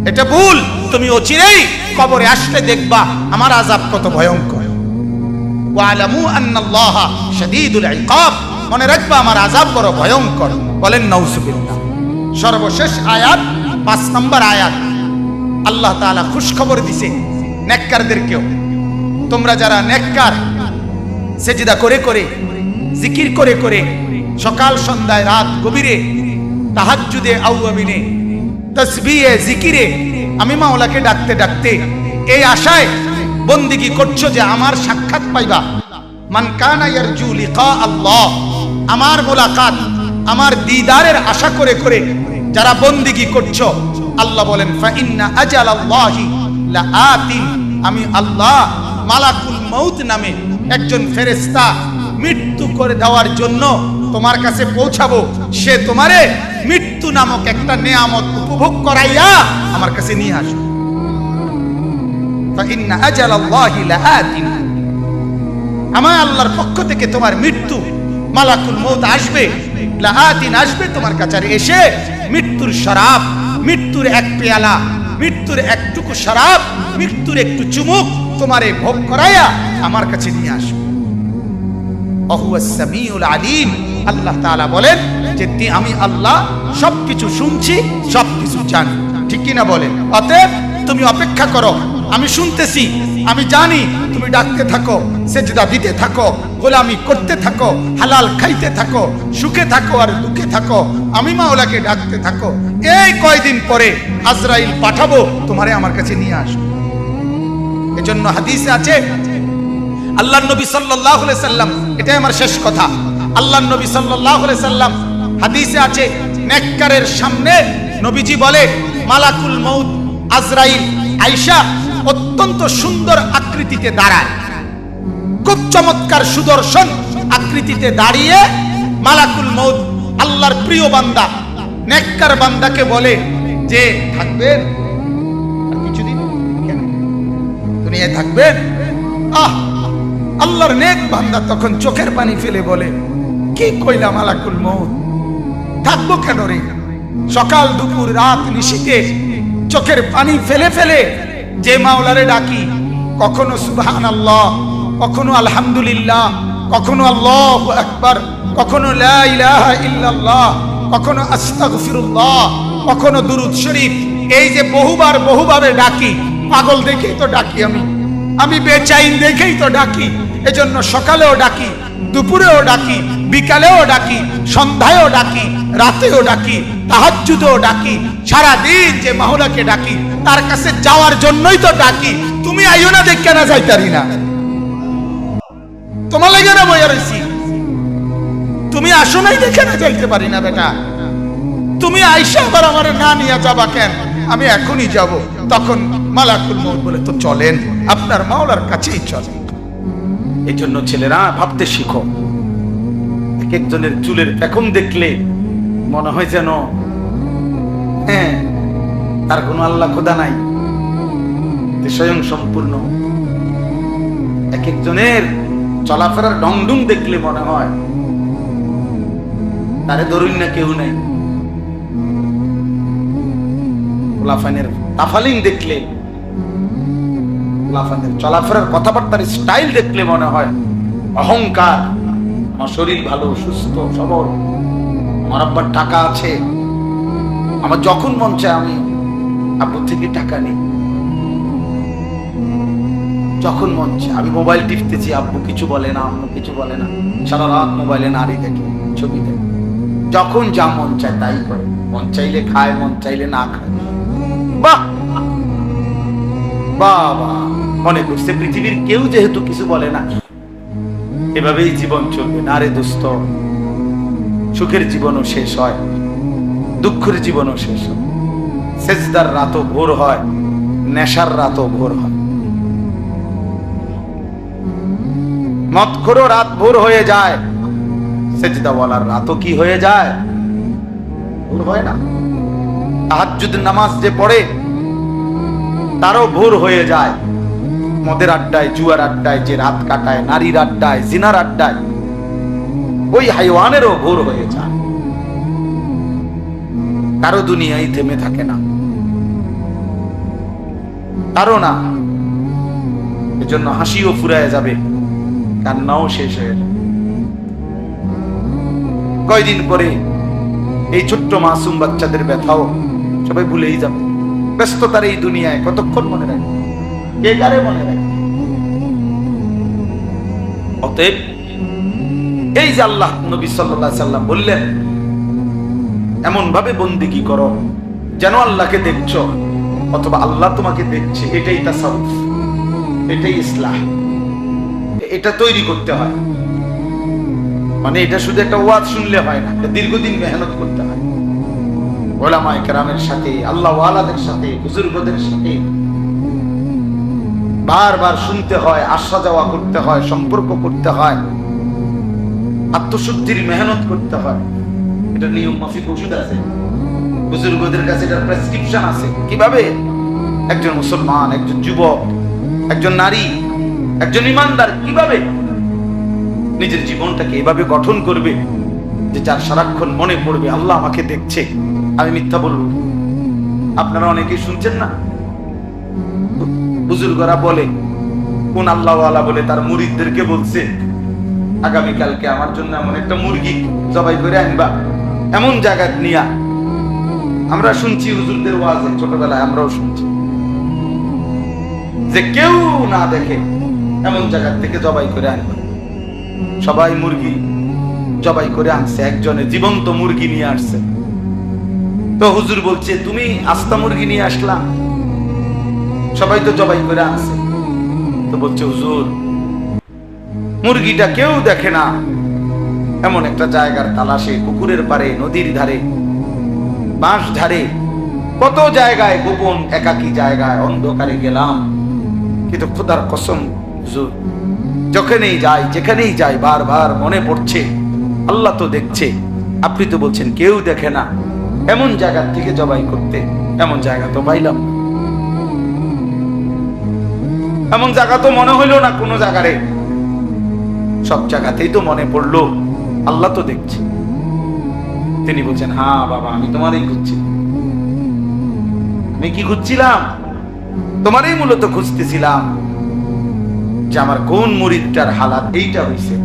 এটা ভুল। তুমি অচিরেই কবরে আসলে দেখবা আমার আযাব কত ভয়ঙ্কর। ওয়ালামু আন্নাল্লাহা শাদীদুল ইকাব, মনে রাখবা আমার আযাব বড় ভয়ঙ্কর। বলেন নাউযুবিল্লাহ। সর্বশেষ আয়াত 5 নম্বর আয়াত, আল্লাহ তাআলা খুশখবর দিছে নেককারদেরকেও। তোমরা যারা নেককার, সেজদা করে করে, জিকির করে করে, সকাল সন্ধ্যায় রাত গভীরে, তাহাজ্জুদে আওয়াবিনে, তাসবিহে জিকিরে আমি মাওলাকে ডাকতে ডাকতে এই আশায় বন্দিগি করছো যে আমার সাক্ষাৎ পাইবা। মান কানা ইয়ারজু লিকা আল্লাহ, আমার মোলাকাত, আমার দিদারের আশা করে করে যারা বন্দিগি করছো, আল্লাহ বলেন ফা ইন্না আজালাল্লাহি লাআতিন, আমি আল্লাহ মালাকুল মউত নামে একজন ফেরেশতা মৃত্যু করে দেওয়ার জন্য তোমার কাছে পৌঁছাবো। সে তোমারে মৃত্যু নামক একটা নেয়ামত উপভোগ করাইয়া আমার কাছে নিয়ে আসবে। ফা ইন্না আজালাল্লাহি লাআতিন, আমার আল্লাহর পক্ষ থেকে তোমার মৃত্যু মালাকুল মউত আসবে, লাআতিন আসবে তোমার কাছে, এসে মৃত্যুর শরাব, মৃত্যুর এক পেয়ালা, মৃত্যুর একটুকু শরাব, মৃত্যুর একটু চুমুক তোমারে ভোগ করাইয়া আমার কাছে নিয়ে আসবে। ওয়াহুয়াস সামিউল আলিম, আল্লাহ তাআলা বলেন যে আমি আল্লাহ সবকিছু শুনছি, সবকিছু জানি। ঠিক কি না বলেন? অতএব তুমি অপেক্ষা করো, আমি শুনতেছি, আমি জানি। তুমি ডাকতে থাকো, সেজদা দিতে থাকো, গোলামি করতে থাকো, হালাল খাইতে থাকো, সুখে থাকো আর দুঃখে থাকো, আমি মাওলাকে ডাকতে থাকো। এই কয়দিন পরে আজরাইল পাঠাবো, তোমারে আমার কাছে নিয়ে আসবে। এজন্য হাদিসে আছে, আল্লাহর নবী সাল্লাল্লাহু আলাইহি সাল্লাম, এটাই আমার শেষ কথা, আল্লাহর নবী সাল্লাল্লাহু আলাইহি সাল্লাম হাদিসে আছে, নেককারের সামনে নবীজি বলে মালাকুল মউত আজরাইল আয়েশা অত্যন্ত সুন্দর আকৃতিতে দাঁড়ায়, খুব চমৎকার সুদর্শন আকৃতিতে দাঁড়িয়ে মালাকুল মউত আল্লাহর প্রিয় বান্দা নেককার বান্দাকে বলে যে থাকবেন আর কিছুদিন, কেন দুনিয়ায় থাকবেন? আল্লাহর নেক বান্দা তখন চোখের পানি ফেলে বলে, কি কইলা মালাকুল মউত, থাকবো কেন রে? সকাল দুপুর রাত নিশিতে চোখের পানি ফেলে ফেলে যে মাওলারে ডাকি, কখনো সুবহানাল্লাহ, কখনো আলহামদুলিল্লাহ, কখনো আল্লাহু আকবার, কখনো লা ইলাহা ইল্লাল্লাহ, কখনো আস্তাগফিরুল্লাহ, কখনো দুরূদ শরীফ, এই যে বহুবার বহুভাবে ডাকি, পাগল দেখেই তো ডাকি, আমি বেচাইন দেখেই তো ডাকি। এজন্য সকালেও ডাকি, দুপুরেও ডাকি, বিকালেও ডাকি, সন্ধ্যায়ও ডাকি, রাতেও ডাকি, তাহাজ্জুদেও ডাকি, সারা দিন যে মাওলাকে ডাকি তার কাছে যাওয়ার জন্যই তো ডাকি। তুমি আইও না, দেখে না যাইতারি না, তোমার লাগে না বইয়া রইছি, তুমি আসো নাই দেখে না যাইতে পারি না বেটা। তুমি আইসা আবার আমার না নিয়ে যাবা কেন? আমি এখনই যাব। তখন মালাকুল মউত বলে, তো চলেন, আপনার মাওলার কাছেই চলেন। এই জন্য ছেলেরা ভাবতে শিখো। এক একজনের চুলের পেখম দেখলে মনে হয় যেন হ্যাঁ তার কোনো আল্লাহ খোদা নাই, স্বয়ং সম্পূর্ণ। এক একজনের চলাফেরার ঢংঢুং দেখলে মনে হয় তারে ধরুন না কেউ নেই। লাফানের তাফালিং দেখলে, লাফানের চলাফেরার কথাবার্তার স্টাইল দেখলে মনে হয় অহংকার। আমার শরীর ভালো, সুস্থ সবল, আমার আব্বার টাকা আছে, আমার যখন মন চায় আমি আব্বুর থেকে টাকা নিই, যখন মন চায় আমি মোবাইল টিপতেছি, আব্বু কিছু বলে না, আম্মু কিছু বলে না, সারা রাত মোবাইলে নারী দেখে, ছবি দেখে, যখন যা মন চায় তাই করে, মন চাইলে খায়, মন চাইলে না খায়। বাহ বাবা, মনে করছে পৃথিবীর কেউ যেহেতু কিছু বলে না, এভাবেই জীবন চলবে। না রে দোস্ত, সুখের জীবনও শেষ হয়, দুঃখের জীবনও শেষ হয়। সেজদার রাতও ভোর হয়, নেশার রাতও ভোর হয়। মদখোরও রাত ভোর হয়ে যায়, সেজদাওয়ালার রাতও কি হয়ে যায়? ভোর হয় না? তাহাজ্জুদের নামাজ যে পড়ে তারও ভোর হয়ে যায়। মদের আড্ডায়, জুয়ার আড্ডায় যে রাত কাটায়, নারীর আড্ডায়, জিনার আড্ডায়, ওই হাইওয়ানেরও ভোর হয়ে যায়। কারো দুনিয়ায় থেমে থাকে না, কারো না। এজন্য হাসিও ফুরায় যাবে, কান্নাও শেষ হয়ে যাবে। কয়দিন পরে এই ছোট্ট মাসুম বাচ্চাদের ব্যথাও সবাই ভুলেই যাবে। ব্যস্ততার এই দুনিয়ায় কতক্ষণ মনে রাখবে, কে কারে মনে রাখবে? অতএব এই যে আল্লাহ নবী সাল্লাল্লাহু আলাইহি সাল্লাম বললেন, এমন ভাবে বন্দেগী করো যেন আল্লাহকে দেখছো অথবা আল্লাহ তোমাকে দেখছে। এটাই তাসাউফ, এটাই ইসলাহ। এটা তৈরি করতে হয়। মানে এটা শুধু একটা ওয়াজ শুনলে হয় না, এটা দীর্ঘদিন মেহনত করতে হয়। ওলামায়ে কেরামের সাথে, আল্লাহ ওয়ালাদের সাথে, বুজুর্গদের সাথে বারবার শুনতে হয়, আসা যাওয়া করতে হয়, সম্পর্ক করতে হয়, আত্মশুদ্ধির মেহনত করতে হয়। এটা নিয়ম মাফিক ওষুধ আছে, বুজুর্গদের কাছে এটার প্রেসক্রিপশন আছে। কিভাবে একজন মুসলমান, একজন যুবক, একজন নারী, একজন ইমানদার কিভাবে নিজের জীবনটাকে এভাবে গঠন করবে যে যার সারাক্ষণ মনে পড়বে আল্লাহ আমাকে দেখছে, আমি মিথ্যা বলব। আপনারা অনেকেই শুনছেন না, বুজুর্গরা বলে, কোন আল্লাহওয়ালা বলে তার মুরিদদেরকে বলছে, আগামীকালকে আমার জন্য এমন একটা মুরগি জবাই করে আনবা, এমন জায়গা নিয়া। আমরা শুনছি হুজুরদের ওয়াজে, ছোটবেলায় আমরাও শুনছি যে কেউ না দেখে এমন জায়গা থেকে জবাই করে আনবা। সবাই মুরগি জবাই করে আনছে, একজনে জীবন্ত মুরগি নিয়ে আসছে। তো হুজুর বলছে, তুমি আস্তা মুরগি নিয়ে আসলা, সবাই তো জবাই করে আনছে। তো বলছে, হুজুর মুরগিটা কেউ দেখে না, এমন একটা জায়গার তালাশে, পুকুরের পারে, নদীর ধারে, বাঁশ ধারে, কত জায়গায়, গোপন একাকী জায়গায় অন্ধকারে গেলাম। কিন্তু খোদার কসম হুজুর, যখনই যাই, যেখানেই যাই, বারবার মনে পড়ছে আল্লাহ তো দেখছে। আপনি তো বলছেন কেউ দেখে না, এমন জায়গা থেকে জবাই করতে, এমন জায়গা তো পাইলাম, এমন জায়গা তো মনে হইল না কোনো জায়গারে। সব জায়গাতেই তো মনে পড়লো আল্লাহ তো দেখছে। তিনি বলছেন, হ্যাঁ বাবা, আমি তোমারই খুঁজছি। আমি কি খুঁজছিলাম? তোমারই মূলত খুঁজতেছিলাম যে আমার কোন মুরিদটার হালাত এইটা হইছে,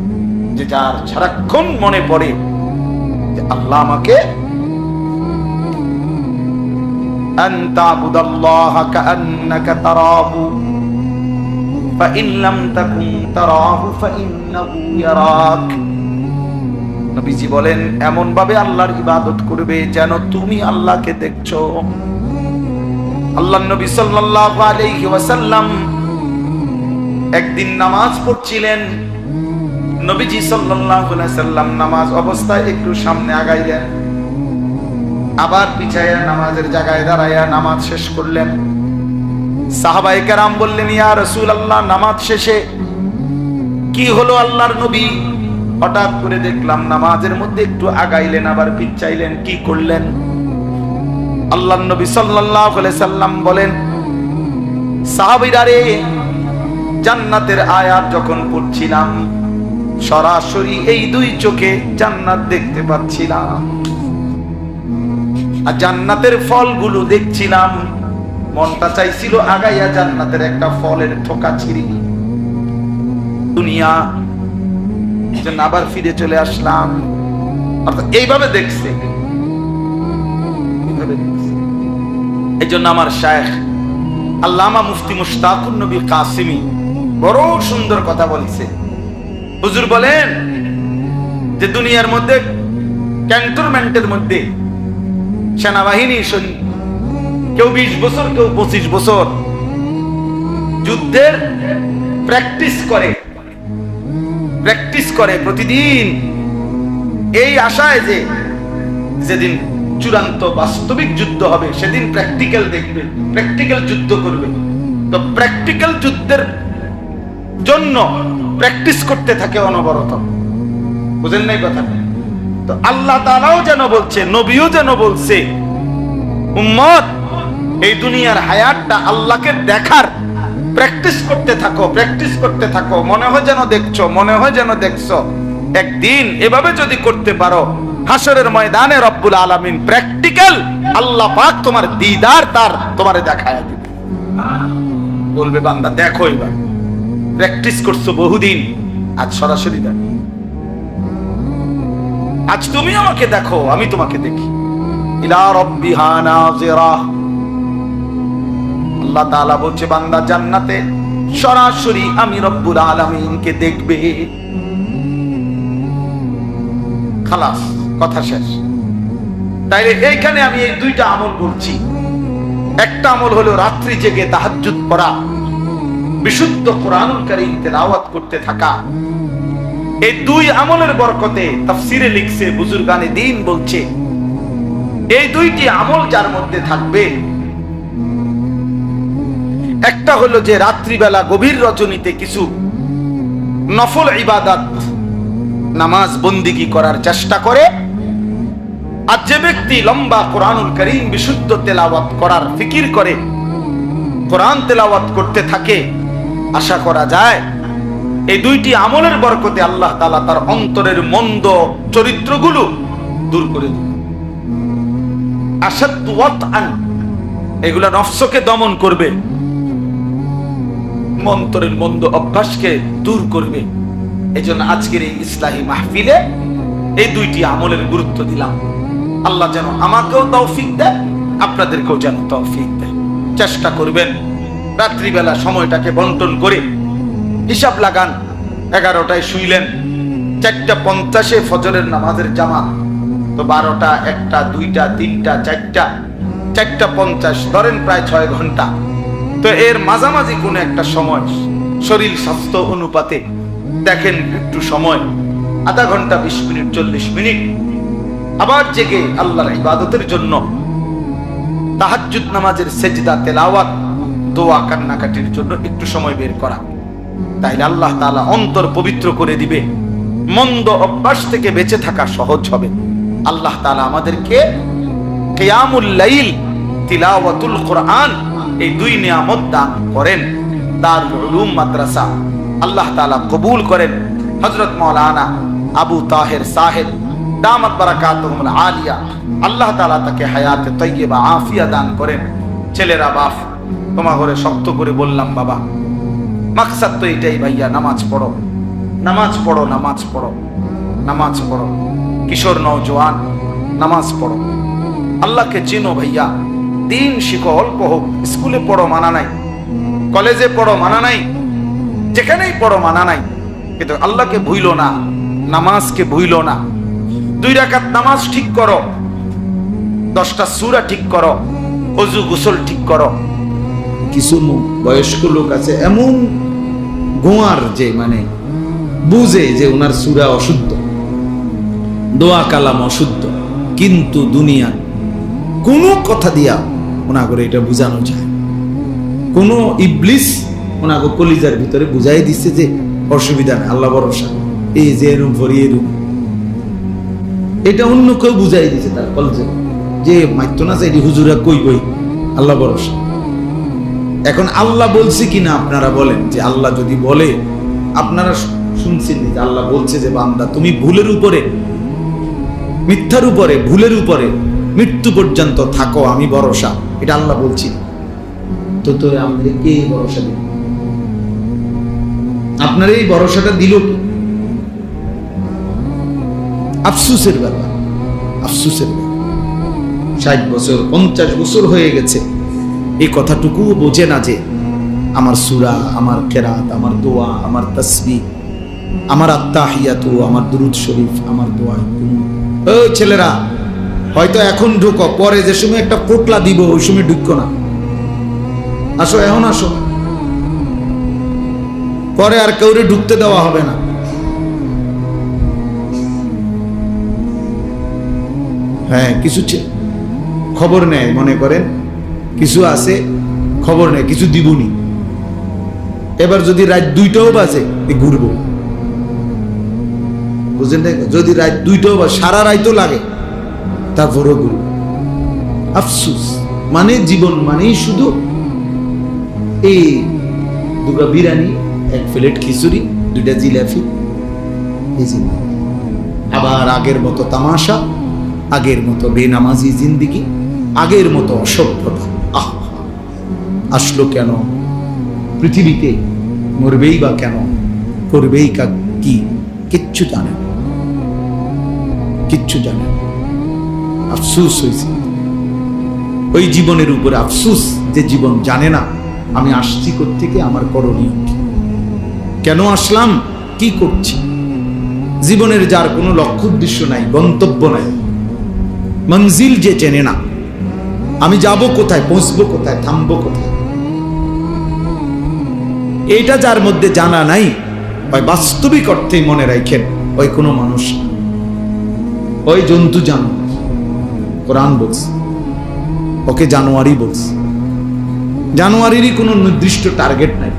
যে যার সারাক্ষণ মনে পড়ে যে আল্লাহ আমাকে। আনতা আবুদাল্লাহা কাআন্নাকা তারাহু ফাইন লাম তাকুন তারাহু ফাইন্নাহু ইয়ারাক। নবীজি বলেন, এমন ভাবে আল্লাহর ইবাদত করবে যেন তুমি আল্লাহকে দেখছো। আল্লাহর নবী সাল্লাল্লাহু আলাইহি ওয়াসাল্লাম একদিন নামাজ পড়ছিলেন। নবীজি সাল্লাল্লাহু আলাইহি সাল্লাম নামাজ অবস্থায় একটু সামনে আগাইলেন, আবার পিছায়া নামাজের জায়গায় দাঁড়ায়া নামাজ শেষ করলেন। সাহাবায়ে কেরাম বললেন, ইয়া রাসূলুল্লাহ, নামাজ শেষে কি হলো আল্লাহর নবী? হঠাৎ করে দেখলাম নামাজের মধ্যে একটু আগাইলেন, আবার পিছাইলেন, কি করলেন? আল্লাহর নবী সাল্লাল্লাহু আলাইহি সাল্লাম বলেন, সাহাবীরা রে, জান্নাতের আয়াত যখন পড়ছিলাম, সরাসরি এই দুই চোখে জান্নাত দেখতে পাচ্ছিলাম, আর জান্নাতের ফলগুলো দেখছিলাম। মনটা চাইছিল আগাইয়া জান্নাতের একটা ফলের ঠোকা ছিঁড়ি। দুনিয়া যেন আবার ফিরে চলে আসলাম। অর্থাৎ এইভাবে দেখছে, এই জন্য আমার শায়েখ আল্লামা মুফতি মুশতাকুন নবী কাসিমি বড় সুন্দর কথা বলছে। হুজুর বলেন যে দুনিয়ার মধ্যে ক্যান্টনমেন্টের মধ্যে সেনাবাহিনী, কেউ 20 বছর, কেউ 25 বছর যুদ্ধের প্র্যাকটিস করে প্রতিদিন, এই আশায় যে যেদিন চূড়ান্ত বাস্তবিক যুদ্ধ হবে সেদিন প্র্যাকটিক্যাল দেখবে, প্র্যাকটিক্যাল যুদ্ধ করবে। তো প্র্যাকটিক্যাল যুদ্ধের জন্য প্র্যাকটিস করতে থাকে অনবরত। বুঝেন নাই কথা? তো আল্লাহ তাআলাও যেন বলছে, নবীও যেন বলছে উম্মত, এই দুনিয়ার হায়াতটা আল্লাহকে দেখার প্র্যাকটিস করতে থাকো, প্র্যাকটিস করতে থাকো। মনে হয় যেন দেখছো, মনে হয় যেন দেখছো। একদিন এভাবে যদি করতে পারো, হাসরের ময়দানে রব্বুল আলামিন প্র্যাকটিক্যাল আল্লাহ পাক তোমার দিদার তার তোমারে দেখায় দিবে। বলবে বান্দা দেখো, এবার প্র্যাকটিস করছো বহুদিন, আজ সরাসরি দেখো। আজ তুমি আমাকে দেখো, আমি তোমাকে দেখি। ইলা রাব্বিহা নাযিরা। আল্লাহ তাআলা বলছে বান্দা জান্নাতে সরাসরি আমি রব্বুল আলামিনকে দেখবে। খালাস, কথা শেষ। তাইলে এইখানে আমি এই দুইটা আমল বলছি। একটা আমল হলো রাত্রি জেগে তাহাজ্জুদ পড়া, বিশুদ্ধ কোরআনুল কারীম তেলাওয়াত করতে থাকা। এই দুই আমলের বরকতে তাফসীরে লিখছে, বুজুর্গানে দ্বীন বলছে, এই দুইটি আমল যার মধ্যে থাকবে, একটা হলো যে রাত্রিবেলা গভীর রজনীতে কিছু নফল ইবাদত নামাজ বন্দিগি করার চেষ্টা করে, আর যে ব্যক্তি লম্বা কোরআনুল কারীম বিশুদ্ধ তেলাওয়াত করার ফিকির করে, কোরআন তেলাওয়াত করতে থাকে, আশা করা যায় এই দুইটি আমলের বরকতে আল্লাহ তাআলা তার অন্তরের মন্দ চরিত্রগুলো দূর করে দিবে। আশাদ্দু ওয়াতআন, এগুলা নফসকে দমন করবে, অন্তরের মন্দ অভ্যাসকে দূর করবে। এজন্য আজকের এই ইসলাহি মাহফিলে এই দুইটি আমলের গুরুত্ব দিলাম। আল্লাহ যেন আমাকেও তৌফিক দেয়, আপনাদেরকেও যেন তৌফিক দেয়। চেষ্টা করবেন রাত্রিবেলা সময়টাকে বন্টন করে, হিসাব লাগান 11টায় শুইলেন, 4:50 ফজরের নামাজের জামাত, তো 12টা, 1টা, 2টা, 3টা, 4টা, 4:50 ধরেন প্রায় 6 ঘন্টা। তো এর মাঝামাঝি কোনো একটা সময় শরীর স্বাস্থ্য অনুপাতে দেখেন একটু সময়, আধা ঘন্টা, 20 মিনিট, 40 মিনিট আবার জেগে আল্লাহর ইবাদতের জন্য তাহাজ্জুদ নামাজের সেজদা, তেলাওয়াত, দোয়া, কান্নাকাটির জন্য একটু সময় বের করা। তাইলে আল্লাহ তাআলা অন্তর পবিত্র করে দিবে, মন্দ অভ্যাস থেকে বেঁচে থাকা সহজ হবে। আল্লাহ তাআলা আমাদেরকে কিয়ামুল লাইল, তিলাওয়াতুল কোরআন, এই দুই নিয়ামত দান করেন। দারুল উলুম মাদ্রাসা আল্লাহ তাআলা কবুল করেন। হযরত মাওলানা আবু তাহের সাহেব দামাত বারাকাতুহুল আলিয়া, আল্লাহ তাআলা তাকে হায়াতে তাইয়্যিবা আফিয়া দান করেন। ছেলেরা, বাপ তোমার ঘরে শক্ত করে বললাম, বাবা মাকসাদ তো এটাই ভাইয়া, নামাজ পড়ো, নামাজ পড়ো, নামাজ পড়ো, নামাজ পড়ো। কিশোর নওজোয়ান নামাজ পড়ো, আল্লাহকে চেনো ভাইয়া, দিন শিখো, অল্প হোক, স্কুলে পড়ো মানা নাই, কলেজে পড়ো মানা নাই, যেখানেই পড়ো মানা নাই, কিন্তু আল্লাহকে ভুইলো না, নামাজকে ভুইলো না। 2 রাকাত নামাজ ঠিক করো, 10টা সূরা ঠিক করো, ওযু গোসল ঠিক করো। কিছু বয়স্ক লোক আছে এমন গোয়ার, যে মানে বুঝে যে ওনার সূরা অশুদ্ধ, দোয়া কালাম অশুদ্ধ, কিন্তু দুনিয়া কোন কথা দিয়া ওনাগরে এটা বুঝানো যায়। কোন ইবলিস ওনাগো কলিজার ভিতরে বুঝাই দিচ্ছে যে অসুবিধা নেই, আল্লাহ ভরসা, এই যে এরম ভরিয়ে এরম, এটা অন্য কেউ বুঝাই দিচ্ছে তার কলজে, যে মাইতো না যে হুজুরা কই বই, আল্লাহ ভরসা। এখন আল্লাহ বলছে কিনা আপনারা বলেন, যে আল্লাহ যদি বলে, আপনারা শুনছেন যে আল্লাহ বলছে যে বান্দা তুমি ভুলের উপরে, মিথ্যার উপরে, ভুলের উপরে মৃত্যু পর্যন্ত থাকো, আমি ভরসা, এটা আল্লাহ বলছি। তো তো আমাদের কে ভরসা দিল? আপনার এই ভরসাটা দিল কি? আফসুসের ব্যাপার, আফসুসের ব্যাপার। 60 বছর 50 বছর হয়ে গেছে, এই কথাটুকু বোঝে না যে আমার সূরা, আমার কেরাত, আমার দোয়া, আমার তাসবিহ, আমার আত্তাহিয়াতু, আমার দুরূদ শরীফ, আমার দোয়া। ও ছেলেরা, হয়তো এখন ঢুকো, পরে যে সময় একটা পোটলা দিব ওই সময় ঢুকো না। আসো, এখন আসো, পরে আর কাউরে ঢুকতে দেওয়া হবে না। হ্যাঁ, কিছু খবর নেয়, মনে করেন কিছু আছে খবর নেয়, কিছু দিবনি। এবার যদি রাত 2টাও বাজে ঘুরবো, বুঝলেন? যদি রাত 2টাও বাজে, সারা রাতও লাগে, তারপরও ঘুরবো। আফসুস। মানে জীবন মানেই শুধু এই দুটো বিরিয়ানি, এক প্লেট খিচুড়ি, 2টা জিলাপি, এই জিন্দেগি। আবার আগের মতো তামাশা, আগের মতো বেনামাজি জিন্দিগি, আগের মতো অসভ্যতা। আসলো কেন পৃথিবীতে, মরবেই বা কেন, করবেই কি, কিচ্ছু জানে না, কিচ্ছু জানে না। আফসোস হয়েছে ওই জীবনের উপরে, আফসোস যে জীবন জানে না আমি আসছি কোত্থেকে, আমার করণীয় কি, কেন আসলাম, কি করছি। জীবনের যার কোনো লক্ষ্য উদ্দেশ্য নাই, গন্তব্য নাই, মঞ্জিল যে চেনে না, আমি যাব কোথায়, পৌঁছবো কোথায়, থামবো কোথায়, এটা যার মধ্যে জানা নাই, ওই বাস্তবিক অর্থেই মনে রাখেন ওই কোনো মানুষ, ওই জন্তু জানোয়ার। কোরআন বলছে ওকে জানোয়ারই বলছে। জানোয়ারেরই কোনো নির্দিষ্ট টার্গেট নাই,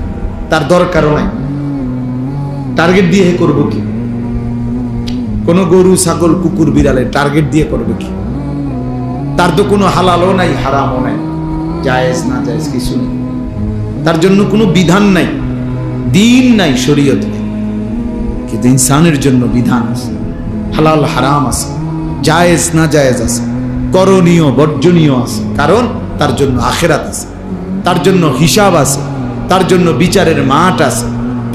তার দরকারও নাই। টার্গেট দিয়ে করবো কি? কোন গরু, ছাগল, কুকুর, বিড়ালের টার্গেট দিয়ে করবে কি? তার তো কোনো হালালও নাই, হারামও নাই, জায়েজ না জায়েজ কিছু নেই। তার জন্য কোনো বিধান নাই, দিন নাই, শরীয়ত নেই। কিন্তু ইনসানের জন্য বিধান আছে, হালাল হারাম আছে, জায়েজ না জায়েজ আছে, করণীয় বর্জনীয় আছে। কারণ তার জন্য আখিরাত আছে, তার জন্য হিসাব আছে, তার জন্য বিচারের মাঠ আছে,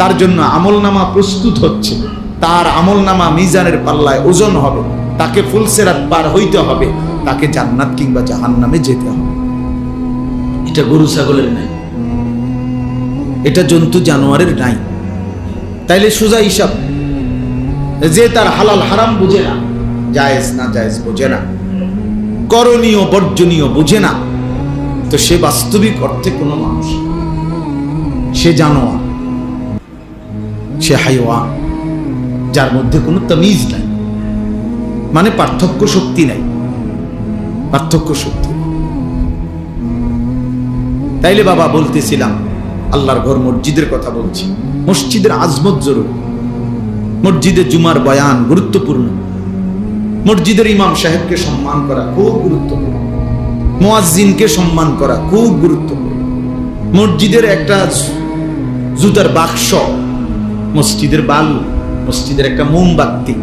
তার জন্য আমলনামা প্রস্তুত হচ্ছে, তার আমলনামা মিজানের পাল্লায় ওজন হবে, তাকে ফুলসেরাত পার হইতে হবে, তাকে জান্নাত কিংবা জাহান্নামে যেতে হবে। এটা গরু ছাগলের নাই, এটা জন্তু জানোয়ারের নাই। তাইলে সোজা হিসাব, যে তার হালাল হারাম বুঝে না, জায়েজ না জায়েজ বুঝে না, করণীয় বর্জনীয় বুঝে না, তো সে বাস্তবিক অর্থে কোনো মানুষ, সে জানোয়ার, সে হাইওয়ান, যার মধ্যে কোনো তামিজ নাই, মানে পার্থক্য শক্তি নাই, পার্থক্য শক্তি। তাইলে বাবা বলতেছিলাম আল্লাহর ঘর মসজিদের কথা বলছি। মসজিদের আজমত জরুরি, মসজিদে জুমার বয়ান গুরুত্বপূর্ণ, মসজিদের ইমাম সাহেবকে সম্মান করা খুব গুরুত্বপূর্ণ, মুয়াজ্জিনকে সম্মান করা খুব গুরুত্বপূর্ণ। মসজিদের একটা জুতার বাক্স, মসজিদের বালু, মসজিদের একটা মোমবাতি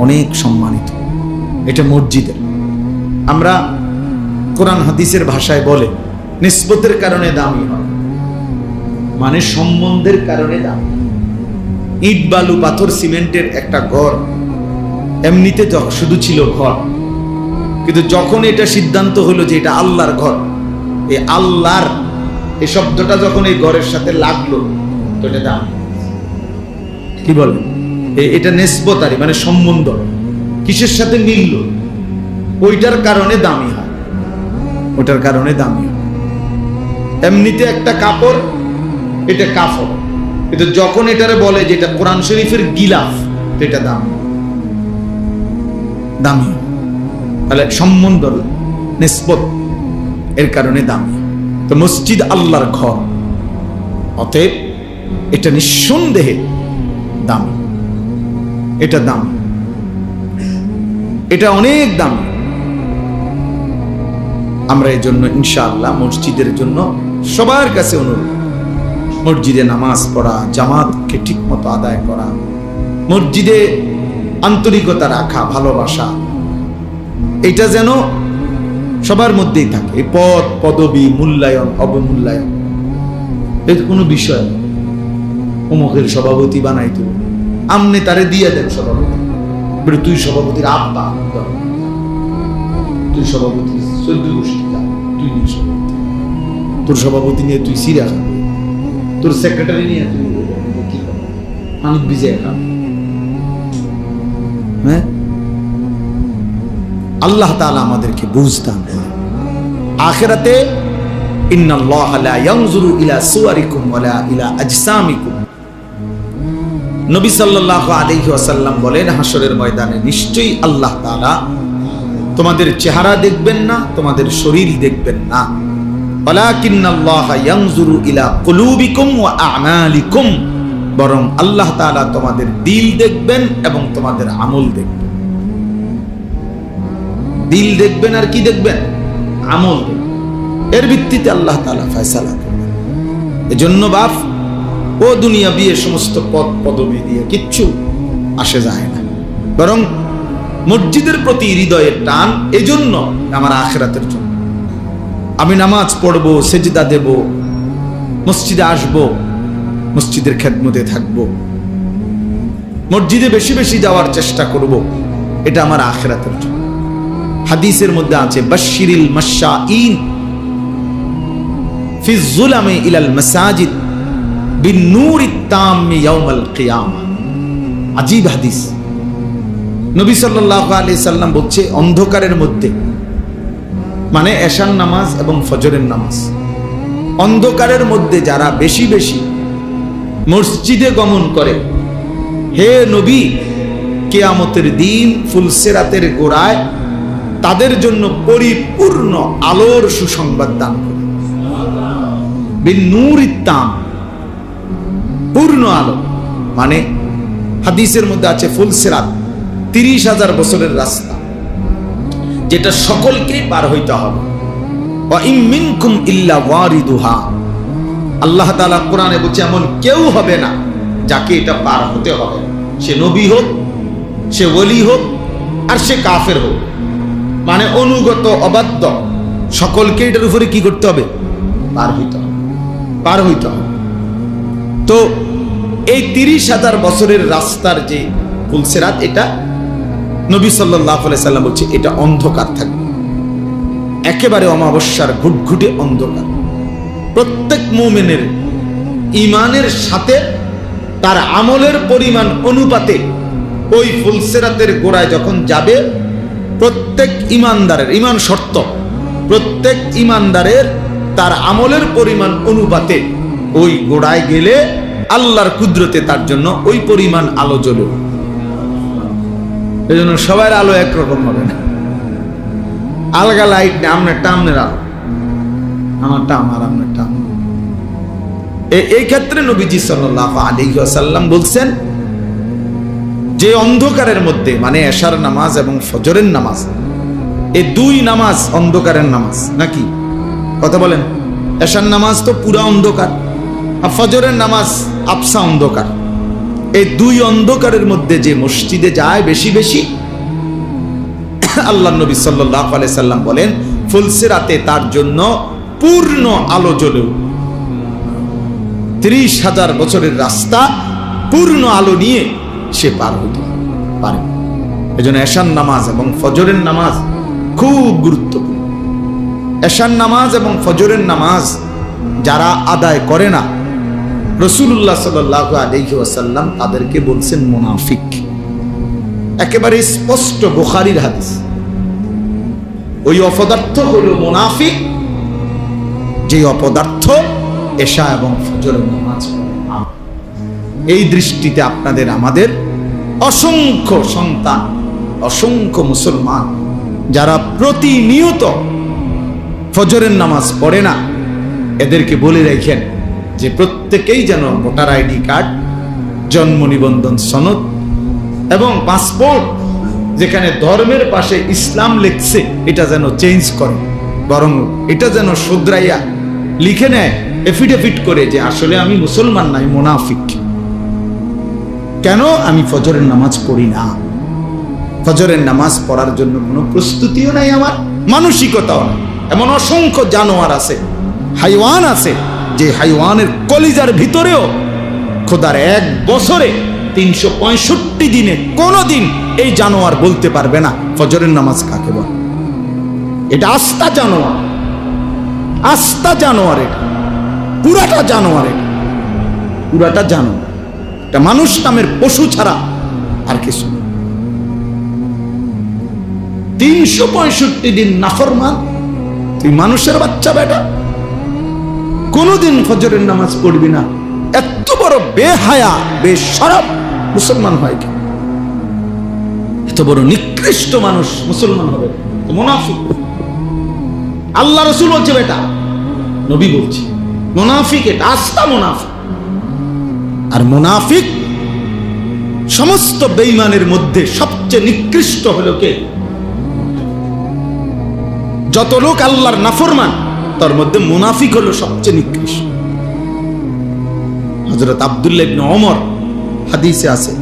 অনেক সম্মানিত, এটা মসজিদের। আমরা কোরআন হাদিসের ভাষায় বলে নিসবতের কারণে দামি হয়, মানে সম্বন্ধের কারণে দামি। ইট বালু পাথর সিমেন্টের একটা ঘর এমনিতে শুধু ছিল ঘর, কিন্তু যখন এটা সিদ্ধান্ত হলো যে এটা আল্লাহর ঘর, এই আল্লাহর এই শব্দটা যখন এই ঘরের সাথে লাগলো তো এটা দাম। কি বলে এটা নিসবতারি, মানে সম্বন্ধ কিসের সাথে মিলল, ওইটার কারণে দামি হয়, ওটার কারণে দামি হয়। এমনিতে একটা কাপড়, এটা কাপড়, কিন্তু যখন এটারে বলে যে এটা কোরআন শরীফের গিলাফ, এটা দামি, দামি। তাহলে সম্বন্ধ নিসবত এর কারণে দামি। তো মসজিদ আল্লাহর ঘর, অতএব এটা নিঃসন্দেহে দামি, এটা দামি, এটা অনেক দামি। আমরা এই জন্য ইনশাআল্লাহ মসজিদের জন্য সবার কাছে অনুরোধ, মসজিদে নামাজ পড়া, জামাতকে ঠিক মতো আদায় করা, মসজিদে আন্তরিকতা রাখা, ভালোবাসা, এটা যেন সবার মধ্যেই থাকে। এই পদ পদবী, মূল্যায়ন অবমূল্যায়ন এর কোনো বিষয় নেই। অমুকের সভাপতি বানাইতো, আমনে তারে দিয়ে দেন সভাপতি, বলে তুই সভাপতির আব্বা, তুই সভাপতি 14 গোষ্ঠী, তুই নিয়ে সভাপতি, তোর সভাপতি নিয়ে তুই সিরা খাবি, তোর সেক্রেটারি নিয়ে তুই কি খাবি, আমি বিজয় খাবি। হ্যাঁ, আল্লাহ তাআলা আমাদেরকে বুঝ দান করেন। আখিরাতে ইন্নাল্লাহা লা ইয়ানজুরু ইলা সুওয়ারিকুম ওয়ালা ইলা আজসামিকুম, নবী সাল্লাল্লাহু আলাইহি ওয়াসাল্লাম বলেন হাসরের ময়দানে নিশ্চয়ই আল্লাহ তাআলা তোমাদের চেহারা দেখবেন না, তোমাদের শরীর দেখবেন না, ওয়ালাকিন্নাল্লাহা ইয়ানজুরু ইলা কুলুবিকুম ওয়া আমালিকুম, বরং আল্লাহ তাআলা তোমাদের দিল দেখবেন এবং তোমাদের আমল দেখবেন। দিল দেখবেন আর কি দেখবেন? আমল দেখবেন। এর ভিত্তিতে আল্লাহ তাআলা ফয়সালা করবেন। এজন্য বাপ, ও দুনিয়া বিয়ে সমস্ত পদ পদবি দিয়ে কিচ্ছু আসে যায় না, বরং মসজিদের প্রতি হৃদয়ের টান, এজন্য আমার আখিরাতের জন্য। আমি নামাজ পড়বো, সেজদা দেব, মসজিদে আসব, মসজিদের খেদমতে থাকব, মসজিদে বেশি বেশি যাওয়ার চেষ্টা করব, এটা আমার আখিরাতের জন্য। হাদিসের মধ্যে আছে বাশশিরিল মাশাঈন ফি যুলামি ইলাল মাসাজিদ বিন-নূরিত তাম্মি ইয়াউমাল কিয়ামা। আজীব হাদিস। নবী সাল্লাল্লাহু আলাইহি সাল্লাম বলছে, অন্ধকারের মধ্যে, মানে এশার নামাজ এবং ফজরের নামাজ, অন্ধকারের মধ্যে যারা বেশি বেশি মসজিদে গমন করে, হে নবী, কিয়ামতের দিন ফুলসিরাতের গোড়ায় তাদের জন্য পরিপূর্ণ আলোর সুসংবাদ দান করে। বিন-নূরিত তাম, পূর্ণ আলো। মানে হাদিসের মধ্যে আছে ফুলসিরাত 30,000 বছরের রাস্তা, যেটা সকলকেই পার হইতে হবে। ওয়া ইম মিনকুম ইল্লা ওয়ারিদুহা, আল্লাহ তাআলা কোরআনে বলছে এমন কেউ হবে না যাকে এটা পার হতে হবে, সে নবী হোক, সে ওলি হোক, আর সে কাফের হোক, মানে অনুগত অবাধ্য, সকলকে এটার উপরে কি করতে হবে? পার হইতে হবে, পার হইতে হবে। তো এই 30,000 বছরের রাস্তার যে ফুলসিরাত, এটা নবী সাল্লাল্লাহু আলাইহি সাল্লাম বলছে এটা অন্ধকার থাকবে, একেবারে অমাবস্যার ঘুটঘুটে অন্ধকার। প্রত্যেক মুমিনের ঈমানের সাথে তার আমলের পরিমাণ অনুপাতে ওই ফুলসিরাতের গোড়ায় যখন যাবে, প্রত্যেক ঈমানদারের, ঈমান শর্ত, প্রত্যেক ঈমানদারের তার আমলের পরিমাণ অনুপাতে ওই গোড়ায় গেলে আল্লাহর কুদরতে তার জন্য ওই পরিমাণ আলো জ্বলবে। এই জন্য সবার আলো একরকম হবে না, আলগা লাইট নেই, আপনারটা আপনার আলো, আমারটা আমার, আপনারটা আমার। এই ক্ষেত্রে নবীজি সাল্লাল্লাহু আলাইহি ওয়াসাল্লাম বলছেন যে অন্ধকারের মধ্যে, মানে এশার নামাজ এবং ফজরের নামাজ, এই দুই নামাজ অন্ধকারের নামাজ নাকি? কথা বলেন। এশার নামাজ তো পুরা অন্ধকার, আর ফজরের নামাজ আবসা অন্ধকার। এই দুই অন্ধকারের মধ্যে যে মসজিদে যায় বেশি বেশি, আল্লাহ নবী সাল্লাল্লাহু আলাইহি সাল্লাম বলেন ফুলসিরাতে তার জন্য পূর্ণ আলো জ্বলে। 30,000 বছরের রাস্তা পূর্ণ আলো নিয়ে সে পার হতে পারে। এজন্য এশার নামাজ এবং ফজরের নামাজ খুব গুরুত্বপূর্ণ। এশার নামাজ এবং ফজরের নামাজ যারা আদায় করে না, রাসূলুল্লাহ সাল্লাল্লাহু আলাইহি ওয়াসাল্লাম তাদেরকে বলছেন মুনাফিক। একেবারে স্পষ্ট বুখারীর হাদিস। ওই অপদার্থ হলো মুনাফিক, যে অপদার্থ এশা এবং ফজরের নামাজ পড়ে। এই দৃষ্টিতে আপনাদের আমাদের অসংখ্য সন্তান, অসংখ্য মুসলমান যারা প্রতিনিয়ত ফজরের নামাজ পড়ে না, এদেরকে বলে রাখেন যে প্রত্যেকেই যেন ভোটার আইডি কার্ড, জন্ম নিবন্ধন সনদ এবং পাসপোর্ট, যেখানে ধর্মের পাশে ইসলাম লিখছে, এটা যেন চেঞ্জ করে, বরং এটা যেন শুধরাইয়া লিখে নেয়, এফিডেভিট করে যে আসলে আমি মুসলমান নাই, মুনাফিক। কেন? আমি ফজরের নামাজ পড়ি না, ফজরের নামাজ পড়ার জন্য কোনো প্রস্তুতিও নাই, আমার মানসিকতাও নাই। এমন অসংখ্য জানোয়ার আছে, হাইওয়ান আছে, যে হাইওয়ানের কলিজার ভিতরেও খোদার এক বছরে 365 দিনে কোনোদিন এই জানোয়ার বলতে পারবে না ফজরের নামাজ কাকে বলে। এটা আস্তা জানোয়ার, আস্তা জানোয়ার, এটা পুরাটা জানোয়ার, এটা পুরাটা জানোয়ার। এটা মানুষ নামের পশু ছাড়া আর কিছু না। 365 দিন নাফরমান, তুই মানুষের বাচ্চা বেটা, কোনদিন ফজরের নামাজ পড়বি না। এত বড় বেহায়া, বেশরম মুসলমান হয় কি? এত বড় নিকৃষ্ট মানুষ মুসলমান হবে? মুনাফিক। আল্লাহ রাসূল বলছে বেটা, নবী বলছে মুনাফিক, এটা আস্তা মুনাফিক। আর মুনাফিক সমস্ত বেঈমানের মধ্যে সবচেয়ে নিকৃষ্ট হলো কে? যত লোক আল্লাহর নাফরমান, তার মধ্যে মুনাফিক হলো সবচেয়ে নিকৃষ্ট। হযরত আব্দুল্লাহ ইবনে ওমর, হাদিসে আছে,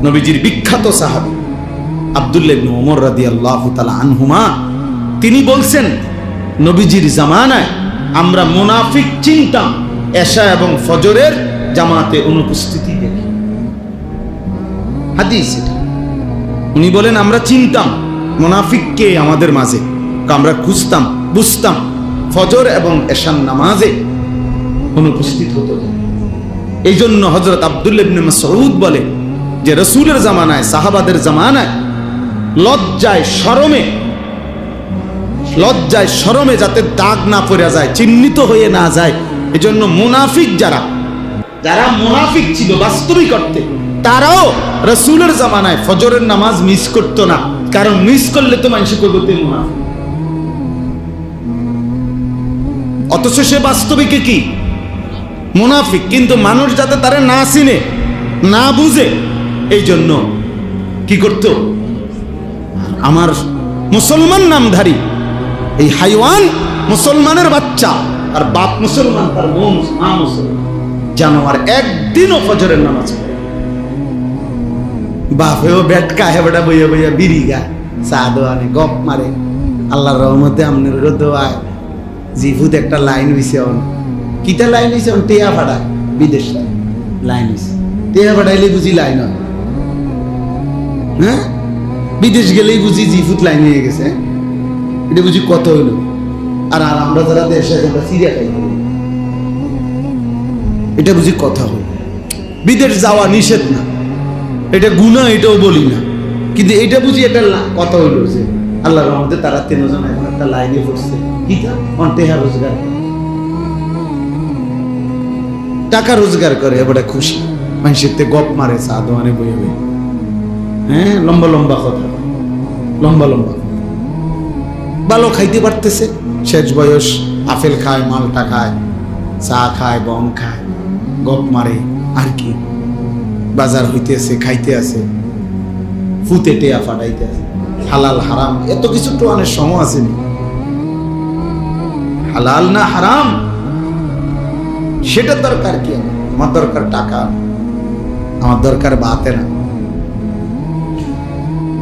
নবীজির বিখ্যাত সাহাবী আব্দুল্লাহ ইবনে ওমর রাদিয়াল্লাহু তাআলা আনহুমা, তিনি বলছেন নবীজির জামানায় আমরা মুনাফিক চিনতাম এশা এবং ফজরের জামাতে অনুপস্থিতি দেখে। হাদিস এটা। উনি বলেন আমরা চিনতাম মুনাফিককে আমাদের মাঝে, আমরা খুঁজতাম, বুঝতাম ফজর এবং এশার নামাজে অনুপস্থিত হতো। এই জন্য হযরত আব্দুল্লাহ ইবনে মাসউদ বলে যে রাসূলের জামানায়, সাহাবাদের জামানায় লজ্জায় শরমে যাতে দাগ না পড়ে যায়, চিহ্নিত হয়ে না যায়, এজন্য মুনাফিক যারা মুনাফিক ছিল বাস্তবিক অর্থে, তারাও রাসূলের জামানায় ফজরের নামাজ মিস করতো না, কারণ মিস করলে তো মানুষ কইবে তে মুনাফিক। অথচ সে বাস্তবিকে কি মুনাফিক, কিন্তু মানুষ যাতে তারা না চিনে, না বুঝে, এই জন্য কি করত, আমার মুসলমান নামধারী এই হাইওয়ান মুসলমানের বাচ্চা, আর বাপ মুসলমান, তার মা মুসলমান, জানোয়ার একদিনও ফজরের নামাজ পড়ে। বাপেও বেটকা হেবড়া বইয়া বইয়া বিড়ি গায়, চা দোয়ানে গপ মারে। আল্লাহর রহমতে আমনের দোয়ায় জিভুত একটা লাইন হইছে, কিটা লাইন হইছে, টেয়া ফাড়ায়, বিদেশ লাইন হইছে, টেয়া ফাড়াইলে বুঝি লাইন হয়, হ্যাঁ, বিদেশ গেলেই বুঝি জিভুত লাইন হয়ে গেছে, এটা বুঝি কত হইল। আর আমরা যারা দেশে সিরিয়া খাই, এটা বুঝি কথা হইল। বিদেশ যাওয়া নিষেধ না, এটা গুনাহ, এটাও বলি না, কিন্তু এটা বুঝি এটা কথা হইল যে আল্লাহর রহমতে তারা 3 জন এখন একটা লাইনে পড়ছে, কিটা টেহা রোজগার, টাকা রোজগার করে, এবারে খুশি, মানুষের তে গপ মারে, চা দোয়ানে বইয়ে বই, হ্যাঁ, লম্বা লম্বা কথা, লম্বা লম্বা, ভালো খাইতে পারতেছে, শেষ বয়স, আপেল খায়, মালটা খায়, চা খায়, গম খায়, গপ মারে, আর কি বাজার হইতেছে, খাইতে আছে, ফুতে টেয়া ফাটাইতে আছে, হালাল হারাম এত কিছু তো অনেক সময় আসেনি, হালাল না হারাম সেটা দরকার কি, আমার দরকার টাকা, আমার দরকার বাতে না।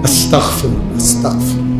আস্তাগফিরুল্লাহ, আস্তাগফিরুল্লাহ।